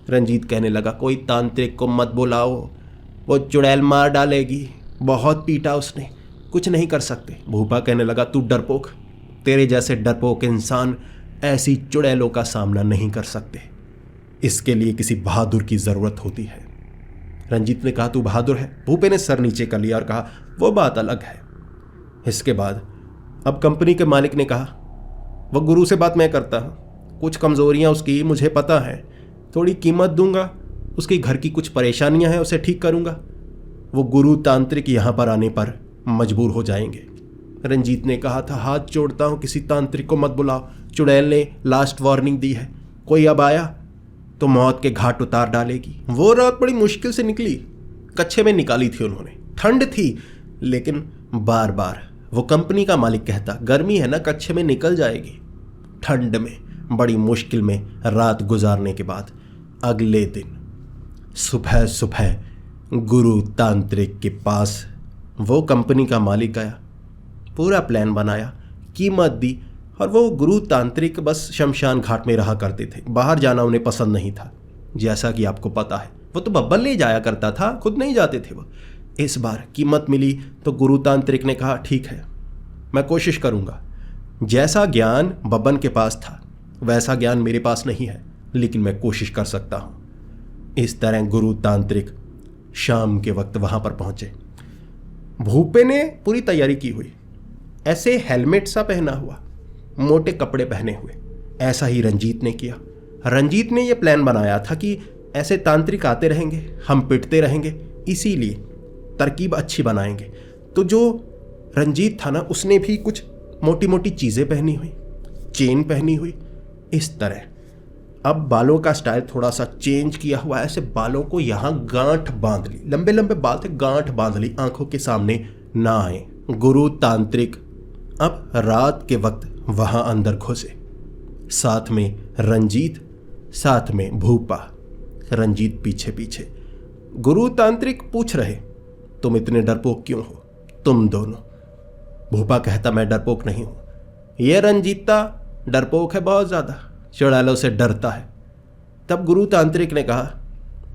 S1: रंजीत कहने लगा, कोई तांत्रिक को मत बुलाओ, वो चुड़ैल मार डालेगी, बहुत पीटा उसने, कुछ नहीं कर सकते। भूपा कहने लगा, तू डरपोक, तेरे जैसे डरपोक इंसान ऐसी चुड़ैलों का सामना नहीं कर सकते। इसके लिए किसी बहादुर की ज़रूरत होती है। रंजीत ने कहा, तू बहादुर है? भूपे ने सर नीचे कर लिया और कहा, वो बात अलग है। इसके बाद अब कंपनी के मालिक ने कहा, वो गुरु से बात मैं करता हूँ, कुछ कमज़ोरियाँ उसकी मुझे पता है, थोड़ी कीमत दूंगा, उसके घर की कुछ परेशानियां हैं उसे ठीक करूंगा, वो गुरु तांत्रिक यहाँ पर आने पर मजबूर हो जाएंगे। रंजीत ने कहा था, हाथ जोड़ता हूँ, किसी तांत्रिक को मत बुलाओ, चुड़ैल ने लास्ट वार्निंग दी है, कोई अब आया तो मौत के घाट उतार डालेगी। वो रात बड़ी मुश्किल से निकली, कच्छे में निकाली थी उन्होंने, ठंड थी, लेकिन बार बार वो कंपनी का मालिक कहता, गर्मी है ना, कच्छे में निकल जाएगी। ठंड में बड़ी मुश्किल में रात गुजारने के बाद अगले दिन सुबह सुबह गुरु तांत्रिक के पास वो कंपनी का मालिक आया, पूरा प्लान बनाया, कीमत दी, और वो गुरु तांत्रिक बस शमशान घाट में रहा करते थे, बाहर जाना उन्हें पसंद नहीं था। जैसा कि आपको पता है, वो तो बब्बन ले जाया करता था, खुद नहीं जाते थे वो। इस बार कीमत मिली तो गुरु तांत्रिक ने कहा, ठीक है, मैं कोशिश करूँगा, जैसा ज्ञान बब्बन के पास था वैसा ज्ञान मेरे पास नहीं है, लेकिन मैं कोशिश कर सकता हूँ। इस तरह गुरु तांत्रिक शाम के वक्त वहाँ पर पहुँचे। भूपे ने पूरी तैयारी की हुई, ऐसे हेलमेट सा पहना हुआ, मोटे कपड़े पहने हुए। ऐसा ही रंजीत ने किया। रंजीत ने यह प्लान बनाया था कि ऐसे तांत्रिक आते रहेंगे, हम पिटते रहेंगे, इसीलिए तरकीब अच्छी बनाएंगे। तो जो रंजीत था ना, उसने भी कुछ मोटी मोटी चीज़ें पहनी हुई, चेन पहनी हुई, इस तरह। अब बालों का स्टाइल थोड़ा सा चेंज किया हुआ, ऐसे बालों को यहाँ गांठ बांध ली, लंबे लंबे बाल थे, गांठ बांध ली, आंखों के सामने ना आए। गुरु तांत्रिक अब रात के वक्त वहां अंदर घुसे, साथ में रंजीत, साथ में भूपा, रंजीत पीछे पीछे। गुरु तांत्रिक पूछ रहे, तुम इतने डरपोक क्यों हो, तुम दोनों? भूपा कहता, मैं डरपोक नहीं हूं, ये रंजीता डरपोक है, बहुत ज्यादा चुड़ैलों से डरता है। तब गुरु तांत्रिक ने कहा,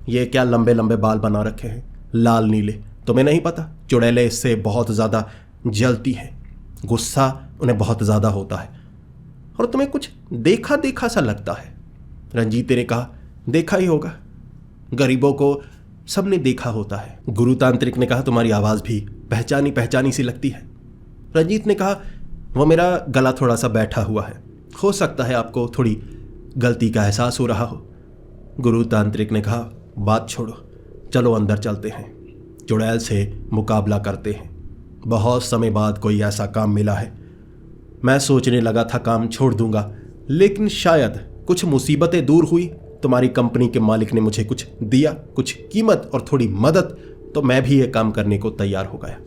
S1: ये क्या लंबे लंबे बाल बना रखे हैं, लाल नीले, तुम्हें नहीं पता चुड़ैलें इससे बहुत ज्यादा जलती हैं, गुस्सा उन्हें बहुत ज्यादा होता है, और तुम्हें कुछ देखा देखा सा लगता है। रंजीत ने कहा, देखा ही होगा, गरीबों को सबने देखा होता है। गुरु तांत्रिक ने कहा, तुम्हारी आवाज़ भी पहचानी पहचानी सी लगती है। रंजीत ने कहा, वो मेरा गला थोड़ा सा बैठा हुआ है, हो सकता है आपको थोड़ी गलती का एहसास हो रहा हो। गुरु तांत्रिक ने कहा, बात छोड़ो, चलो अंदर चलते हैं, चुड़ैल से मुकाबला करते हैं। बहुत समय बाद कोई ऐसा काम मिला है, मैं सोचने लगा था काम छोड़ दूंगा, लेकिन शायद कुछ मुसीबतें दूर हुई, तुम्हारी कंपनी के मालिक ने मुझे कुछ दिया, कुछ कीमत और थोड़ी मदद, तो मैं भी ये काम करने को तैयार हो गया।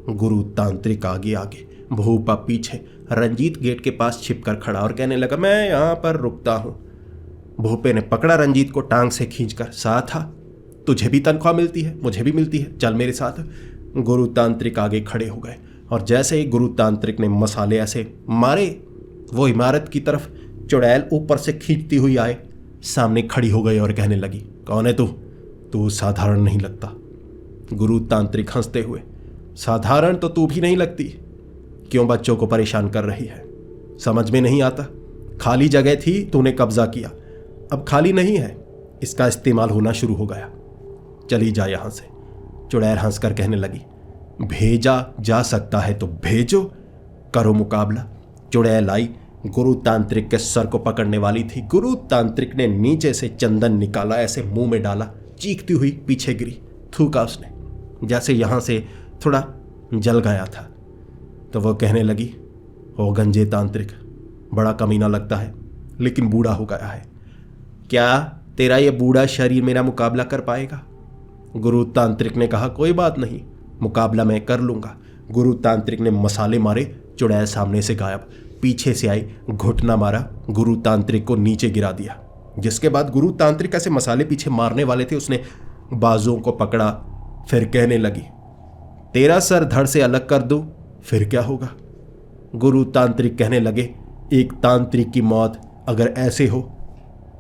S1: गुरु तांत्रिक आगे आगे, भूपा पीछे, रंजीत गेट के पास छिपकर खड़ा और कहने लगा, मैं यहाँ पर रुकता हूँ। भूपे ने पकड़ा रंजीत को टांग से खींचकर, साथ आ, तुझे भी तनख्वाह मिलती है, मुझे भी मिलती है, चल मेरे साथ। गुरु तांत्रिक आगे खड़े हो गए, और जैसे ही गुरु तांत्रिक ने मसाले ऐसे मारे, वो इमारत की तरफ चुड़ैल ऊपर से खींचती हुई आए, सामने खड़ी हो गई और कहने लगी, कौन है तू? तू साधारण नहीं लगता। गुरु तांत्रिक हंसते हुए, साधारण तो तू भी नहीं लगती, क्यों बच्चों को परेशान कर रही है, समझ में नहीं आता? खाली जगह थी, तूने कब्जा किया, अब खाली नहीं है, इसका इस्तेमाल होना शुरू हो गया, चली जा यहां से। चुड़ैल हंसकर कहने लगी, भेजा जा सकता है तो भेजो, करो मुकाबला। चुड़ैल आई, गुरु तांत्रिक के सर को पकड़ने वाली थी। गुरु तांत्रिक ने नीचे से चंदन निकाला, ऐसे मुंह में डाला, चीखती हुई पीछे गिरी। थूका उसने, जैसे यहां से थोड़ा जल गया था। तो वो कहने लगी, ओ गंजे तांत्रिक, बड़ा कमीना लगता है, लेकिन बूढ़ा हो गया है। क्या तेरा ये बूढ़ा शरीर मेरा मुकाबला कर पाएगा? गुरु तांत्रिक ने कहा, कोई बात नहीं, मुकाबला मैं कर लूंगा। गुरु तांत्रिक ने मसाले मारे, चुड़ैल सामने से गायब। पीछे से आई, घुटना मारा, गुरु तांत्रिक को नीचे गिरा दिया। जिसके बाद गुरु तांत्रिक ऐसे मसाले पीछे मारने वाले थे, उसने बाजुओं को पकड़ा, फिर कहने लगी, तेरा सर धड़ से अलग कर दूं, फिर क्या होगा? गुरु तांत्रिक कहने लगे, एक तांत्रिक की मौत अगर ऐसे हो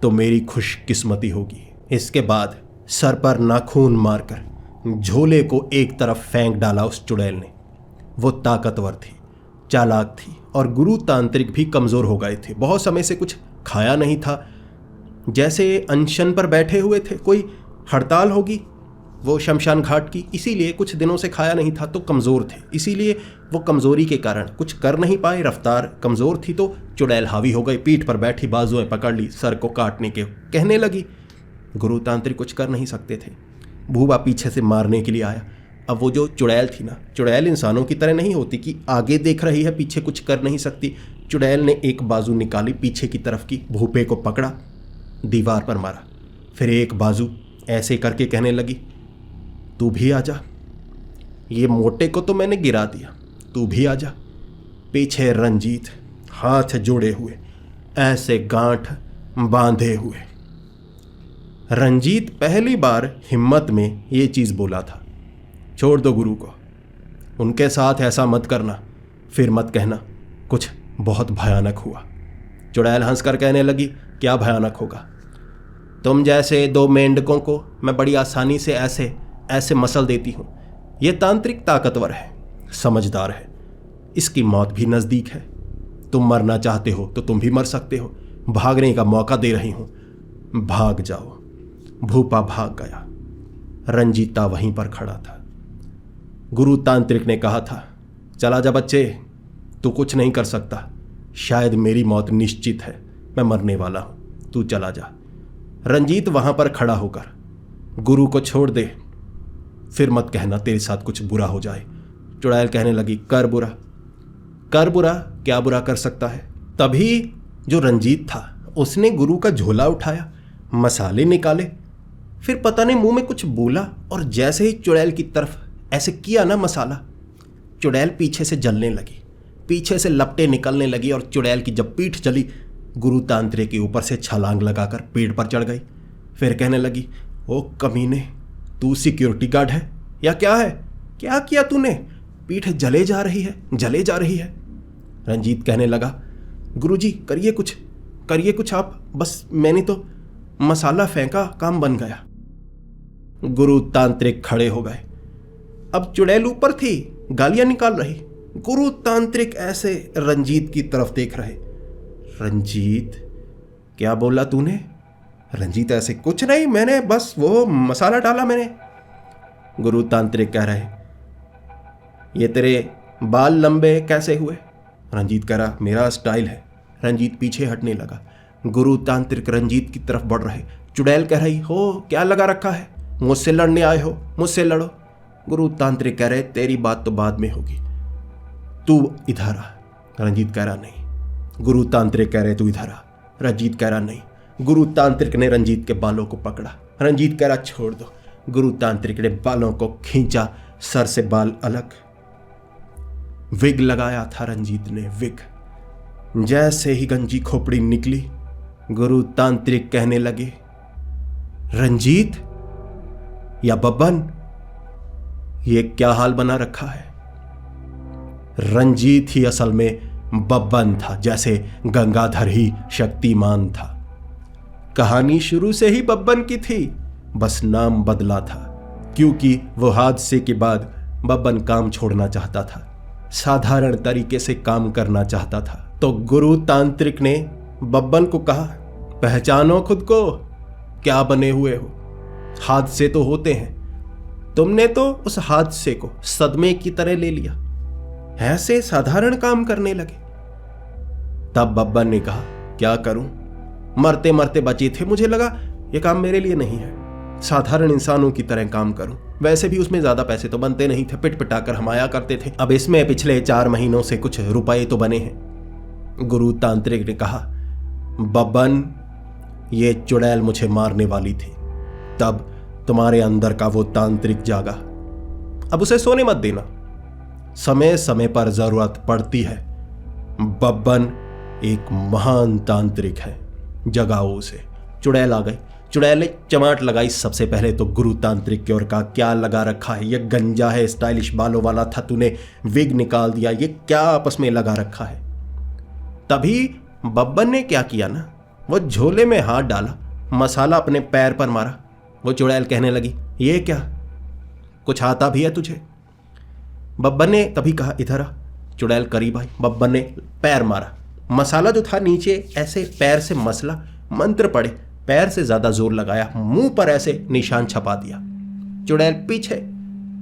S1: तो मेरी खुशकिस्मती होगी। इसके बाद सर पर नाखून मारकर झोले को एक तरफ फेंक डाला उस चुड़ैल ने। वो ताकतवर थी, चालाक थी, और गुरु तांत्रिक भी कमजोर हो गए थे। बहुत समय से कुछ खाया नहीं था, जैसे अनशन पर बैठे हुए थे, कोई हड़ताल होगी वो शमशान घाट की, इसीलिए कुछ दिनों से खाया नहीं था, तो कमज़ोर थे। इसीलिए वो कमज़ोरी के कारण कुछ कर नहीं पाए, रफ्तार कमज़ोर थी, तो चुड़ैल हावी हो गई, पीठ पर बैठी, बाजुएं पकड़ ली, सर को काटने के कहने लगी। गुरु तांत्रिक कुछ कर नहीं सकते थे। भूबा पीछे से मारने के लिए आया। अब वो जो चुड़ैल थी ना, चुड़ैल इंसानों की तरह नहीं होती कि आगे देख रही है, पीछे कुछ कर नहीं सकती। चुड़ैल ने एक बाजू निकाली पीछे की तरफ की, भूपे को पकड़ा, दीवार पर मारा, फिर एक बाजू ऐसे करके कहने लगी, तू भी आजा, ये मोटे को तो मैंने गिरा दिया, तू भी आजा। पीछे रंजीत हाथ जोड़े हुए, ऐसे गांठ बांधे हुए। रंजीत पहली बार हिम्मत में ये चीज़ बोला था, छोड़ दो गुरु को, उनके साथ ऐसा मत करना, फिर मत कहना कुछ बहुत भयानक हुआ। चुड़ैल हंसकर कहने लगी, क्या भयानक होगा? तुम जैसे दो मेंढकों को मैं बड़ी आसानी से ऐसे ऐसे मसल देती हूँ। ये तांत्रिक ताकतवर है, समझदार है, इसकी मौत भी नज़दीक है। तुम मरना चाहते हो तो तुम भी मर सकते हो, भागने का मौका दे रही हूँ, भाग जाओ। भूपा भाग गया, रंजीता वहीं पर खड़ा था। गुरु तांत्रिक ने कहा था, चला जा बच्चे, तू कुछ नहीं कर सकता, शायद मेरी मौत निश्चित है, मैं मरने वाला हूँ, तू चला जा। रंजीत वहां पर खड़ा होकर, गुरु को छोड़ दे, फिर मत कहना तेरे साथ कुछ बुरा हो जाए। चुड़ैल कहने लगी, कर बुरा, कर बुरा, क्या बुरा कर सकता है? तभी जो रंजीत था उसने गुरु का झोला उठाया, मसाले निकाले, फिर पता नहीं मुंह में कुछ बोला, और जैसे ही चुड़ैल की तरफ ऐसे किया ना मसाला, चुड़ैल पीछे से जलने लगी, पीछे से लपटें निकलने लगी, और चुड़ैल की जब पीठ जली, गुरु तांत्रिक के ऊपर से छलांग लगाकर पेड़ पर चढ़ गई। फिर कहने लगी, ओ कमीने, तू सिक्योरिटी गार्ड है या क्या है? क्या किया तूने? पीठ जले जा रही है, जले जा रही है। रंजीत कहने लगा, गुरुजी करिए कुछ आप, बस मैंने तो मसाला फेंका, काम बन गया। गुरु तांत्रिक खड़े हो गए। अब चुड़ैल ऊपर थी, गालियां निकाल रही। गुरु तांत्रिक ऐसे रंजीत की तरफ देख रहे। रंजीत, क्या बोला तूने? रंजीत ऐसे, कुछ नहीं, मैंने बस वो मसाला डाला मैंने। गुरु तांत्रिक कह रहे, ये तेरे बाल लंबे कैसे हुए? रंजीत कह रहा, मेरा स्टाइल है। रंजीत पीछे हटने लगा। गुरु तांत्रिक रंजीत की तरफ बढ़ रहे। चुड़ैल कह रही, हो क्या लगा रखा है, मुझसे लड़ने आए हो, मुझसे लड़ो। गुरु तांत्रिक कह रहे, तेरी बात तो बाद में होगी, तू इधर आ। रंजीत कह रहा, नहीं। गुरु तांत्रिक कह रहे, तू इधर आ। रंजीत कह रहा, नहीं। गुरु तांत्रिक ने रंजीत के बालों को पकड़ा। रंजीत कह रहा, छोड़ दो। गुरु तांत्रिक ने बालों को खींचा, सर से बाल अलग। विग लगाया था रंजीत ने, विग। जैसे ही गंजी खोपड़ी निकली, गुरु तांत्रिक कहने लगे, रंजीत या बब्बन, ये क्या हाल बना रखा है? रंजीत ही असल में बब्बन था, जैसे गंगाधर ही शक्तिमान था। कहानी शुरू से ही बब्बन की थी, बस नाम बदला था, क्योंकि वो हादसे के बाद बब्बन काम छोड़ना चाहता था, साधारण तरीके से काम करना चाहता था। तो गुरु तांत्रिक ने बब्बन को कहा, पहचानो खुद को, क्या बने हुए हो? हादसे तो होते हैं, तुमने तो उस हादसे को सदमे की तरह ले लिया, ऐसे साधारण काम करने लगे। तब बब्बन ने कहा, क्या करूं, मरते मरते बचे थे, मुझे लगा ये काम मेरे लिए नहीं है, साधारण इंसानों की तरह काम करूं। वैसे भी उसमें ज्यादा पैसे तो बनते नहीं थे, पिट पिटाकर हम आया करते थे। अब इसमें पिछले 4 महीनों से कुछ रुपए तो बने हैं। गुरु तांत्रिक ने कहा, बब्बन, ये चुड़ैल मुझे मारने वाली थी, तब तुम्हारे अंदर का वो तांत्रिक जागा। अब उसे सोने मत देना, समय समय पर जरूरत पड़ती है। बब्बन एक महान तांत्रिक है, जगाओ उसे। चुड़ैल आ गई। चुड़ैल ने चमाट लगाई। सबसे पहले तो गुरु तांत्रिक की ओर कहा, क्या लगा रखा है, ये गंजा है, स्टाइलिश बालों वाला था, तूने विग निकाल दिया, ये क्या आपस में लगा रखा है। तभी बब्बन ने क्या किया ना, वो झोले में हाथ डाला, मसाला अपने पैर पर मारा। वो चुड़ैल कहने लगी, ये क्या, कुछ आता भी है तुझे। बब्बन ने तभी कहा, इधर आ। चुड़ैल करीब आई। बब्बन ने पैर मारा, मसाला जो था नीचे ऐसे पैर से मसला, मंत्र पड़े, पैर से ज्यादा जोर लगाया, मुंह पर ऐसे निशान छपा दिया। चुड़ैल पीछे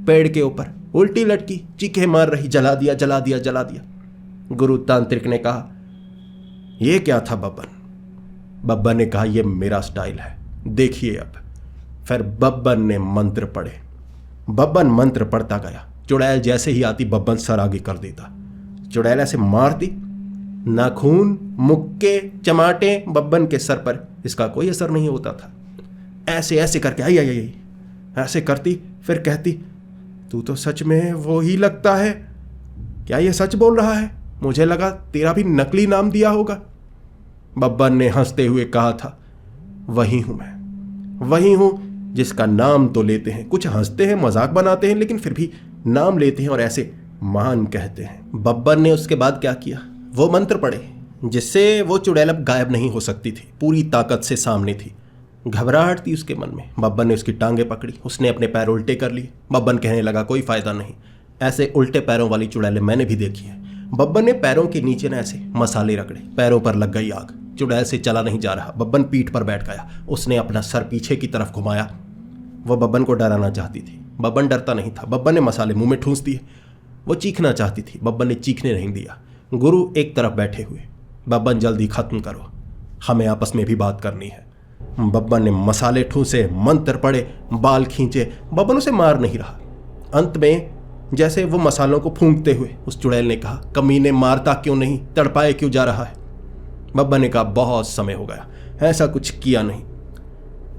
S1: पेड़ के ऊपर उल्टी लटकी, चीखे मार रही, जला दिया, जला दिया, जला दिया। गुरु तांत्रिक ने कहा, यह क्या था बब्बन। बब्बन ने कहा, यह मेरा स्टाइल है, देखिए अब। फिर बब्बन ने मंत्र पढ़े। बब्बन मंत्र पढ़ता गया। चुड़ैल जैसे ही आती बब्बन सर आगे कर देता। चुड़ैल ऐसे मारती, नाखून, मुक्के, चमाटे बब्बन के सर पर, इसका कोई असर नहीं होता था। ऐसे ऐसे करके आई आई आई ऐसे करती, फिर कहती, तू तो सच में वो ही लगता है, क्या ये सच बोल रहा है, मुझे लगा तेरा भी नकली नाम दिया होगा। बब्बन ने हंसते हुए कहा था, वही हूं मैं, वही हूं जिसका नाम तो लेते हैं, कुछ हंसते हैं, मजाक बनाते हैं, लेकिन फिर भी नाम लेते हैं और ऐसे महान कहते हैं। बब्बन ने उसके बाद क्या किया, वो मंत्र पढ़े जिससे वो चुड़ैल अब गायब नहीं हो सकती थी, पूरी ताकत से सामने थी। घबराहट थी उसके मन में। बब्बन ने उसकी टांगे पकड़ी, उसने अपने पैर उल्टे कर लिए। बब्बन कहने लगा, कोई फायदा नहीं, ऐसे उल्टे पैरों वाली चुड़ैलें मैंने भी देखी है। बब्बन ने पैरों के नीचे न ऐसे मसाले रगड़े, पैरों पर लग गई आग। चुड़ैल से चला नहीं जा रहा। बब्बन पीठ पर बैठ गया, उसने अपना सर पीछे की तरफ घुमाया। वह बब्बन को डराना चाहती थी, बब्बन डरता नहीं था। बब्बन ने मसाले मुंह में ठूंस दिए। वो चीखना चाहती थी, बब्बन ने चीखने नहीं दिया। गुरु एक तरफ बैठे हुए, बब्बन जल्दी खत्म करो, हमें आपस में भी बात करनी है। बब्बन ने मसाले ठूंसे, मंत्र पड़े, बाल खींचे, बब्बन उसे मार नहीं रहा। अंत में जैसे वो मसालों को फूंकते हुए उस चुड़ैल ने कहा, कमीने मारता क्यों नहीं, तड़पाए क्यों जा रहा है। बब्बन ने कहा, बहुत समय हो गया, ऐसा कुछ किया नहीं,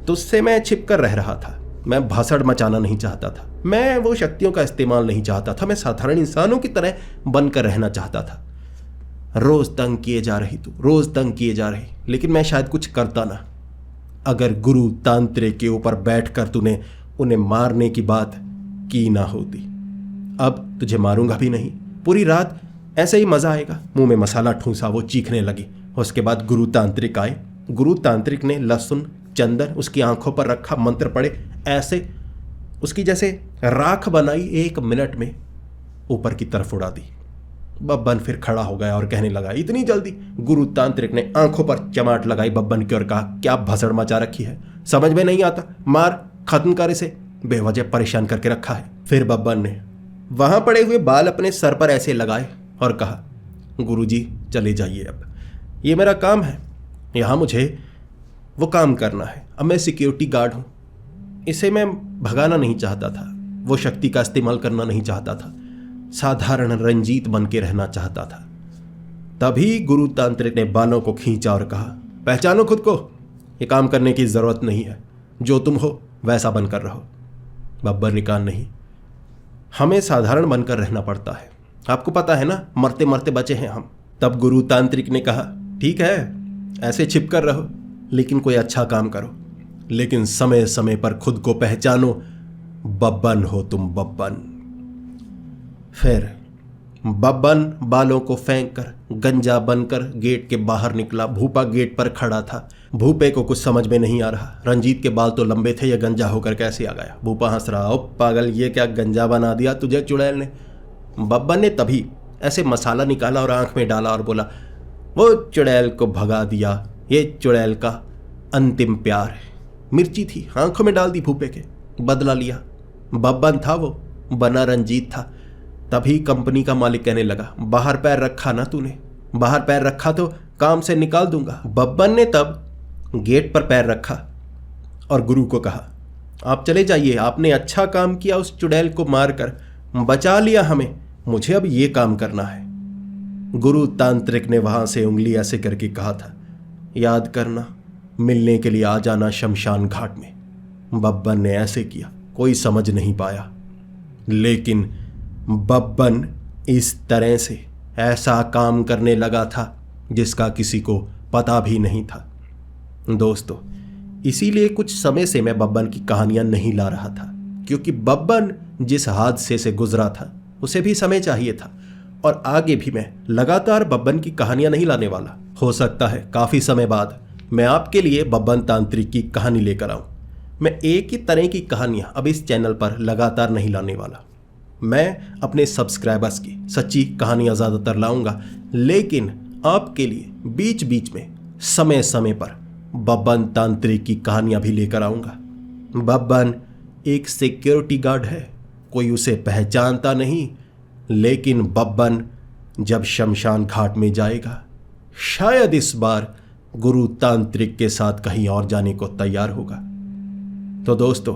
S1: तुझसे मैं छिप कर रह रहा था, मैं भाषण मचाना नहीं चाहता था, मैं वो शक्तियों का इस्तेमाल नहीं चाहता था, मैं साधारण इंसानों की तरह बनकर रहना चाहता था। रोज तंग किए जा रही तू, रोज तंग किए जा रही, लेकिन मैं शायद कुछ करता ना। अगर गुरु तांत्रिक के ऊपर बैठकर तूने उन्हें मारने की बात की ना होती, अब तुझे मारूंगा भी नहीं, पूरी रात ऐसे ही मजा आएगा। मुंह में मसाला ठूंसा, वो चीखने लगी। उसके बाद गुरु तांत्रिक आए। गुरु तांत्रिक ने लहसुन, चंदन उसकी आंखों पर रखा, मंत्र पड़े, ऐसे उसकी जैसे राख बनाई, 1 मिनट में ऊपर की तरफ उड़ा दी। बब्बन फिर खड़ा हो गया और कहने लगा, इतनी जल्दी। गुरु तांत्रिक ने आंखों पर चमाट लगाई बब्बन की और कहा, क्या भसड़ मचा रखी है, समझ में नहीं आता, मार, खत्म कर इसे, बेवजह परेशान करके रखा है। फिर बब्बन ने वहां पड़े हुए बाल अपने सर पर ऐसे लगाए और कहा, गुरुजी चले जाइए, अब ये मेरा काम है, यहां मुझे वो काम करना है, अब मैं सिक्योरिटी गार्ड हूं, इसे मैं भगाना नहीं चाहता था, वो शक्ति का इस्तेमाल करना नहीं चाहता था, साधारण रंजीत बन के रहना चाहता था। तभी गुरु तांत्रिक ने बालों को खींचा और कहा, पहचानो खुद को, ये काम करने की जरूरत नहीं है, जो तुम हो वैसा बनकर रहो। बब्बर ने कहा, नहीं, हमें साधारण बनकर रहना पड़ता है, आपको पता है ना, मरते मरते बचे हैं हम। तब गुरु तांत्रिक ने कहा, ठीक है, ऐसे छिप कर रहो, लेकिन कोई अच्छा काम करो, लेकिन समय समय पर खुद को पहचानो, बब्बन हो तुम, बब्बन। फिर बब्बन बालों को फेंक कर गंजा बनकर गेट के बाहर निकला। भूपा गेट पर खड़ा था। भूपे को कुछ समझ में नहीं आ रहा, रंजीत के बाल तो लंबे थे, ये गंजा होकर कैसे आ गया। भूपा हंस रहा, ओ पागल, ये क्या गंजा बना दिया तुझे चुड़ैल ने। बब्बन ने तभी ऐसे मसाला निकाला और आंख में डाला और बोला, वो चुड़ैल को भगा दिया, ये चुड़ैल का अंतिम प्यार है। मिर्ची थी, आंखों में डाल दी भूपे के, बदला लिया। बब्बन था वो, बना रंजीत था। तभी कंपनी का मालिक कहने लगा, बाहर पैर रखा ना तूने, बाहर पैर रखा तो काम से निकाल दूंगा। बब्बन ने तब गेट पर पैर रखा और गुरु को कहा, आप चले जाइए, आपने अच्छा काम किया, उस चुड़ैल को मारकर बचा लिया हमें, मुझे अब ये काम करना है। गुरु तांत्रिक ने वहां से उंगली ऐसे करके कहा था, याद करना, मिलने के लिए आ जाना शमशान घाट में। बब्बन ने ऐसे किया, कोई समझ नहीं पाया, लेकिन बब्बन इस तरह से ऐसा काम करने लगा था जिसका किसी को पता भी नहीं था। दोस्तों, इसीलिए कुछ समय से मैं बब्बन की कहानियां नहीं ला रहा था, क्योंकि बब्बन जिस हादसे से गुजरा था उसे भी समय चाहिए था, और आगे भी मैं लगातार बब्बन की कहानियां नहीं लाने वाला। हो सकता है काफ़ी समय बाद मैं आपके लिए बब्बन तांत्रिक की कहानी लेकर आऊं। मैं एक ही तरह की कहानियां अब इस चैनल पर लगातार नहीं लाने वाला। मैं अपने सब्सक्राइबर्स की सच्ची कहानियां ज़्यादातर लाऊंगा, लेकिन आपके लिए बीच बीच में समय समय पर बब्बन तांत्रिक की कहानियां भी लेकर आऊंगा। बब्बन एक सिक्योरिटी गार्ड है, कोई उसे पहचानता नहीं, लेकिन बब्बन जब शमशान घाट में जाएगा, शायद इस बार गुरु तांत्रिक के साथ कहीं और जाने को तैयार होगा। तो दोस्तों,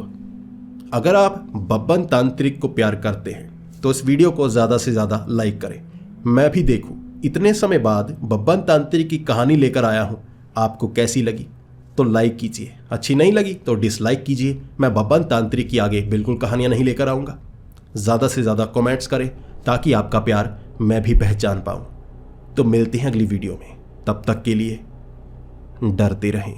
S1: अगर आप बब्बन तांत्रिक को प्यार करते हैं तो इस वीडियो को ज़्यादा से ज़्यादा लाइक करें, मैं भी देखूं इतने समय बाद बब्बन तांत्रिक की कहानी लेकर आया हूं, आपको कैसी लगी तो लाइक कीजिए, अच्छी नहीं लगी तो डिसलाइक कीजिए। मैं बब्बन तांत्रिक की आगे बिल्कुल कहानियां नहीं लेकर आऊँगा। ज़्यादा से ज़्यादा कमेंट्स करें ताकि आपका प्यार मैं भी पहचान पाऊँ। तो मिलते हैं अगली वीडियो में, तब तक के लिए डरते रहें।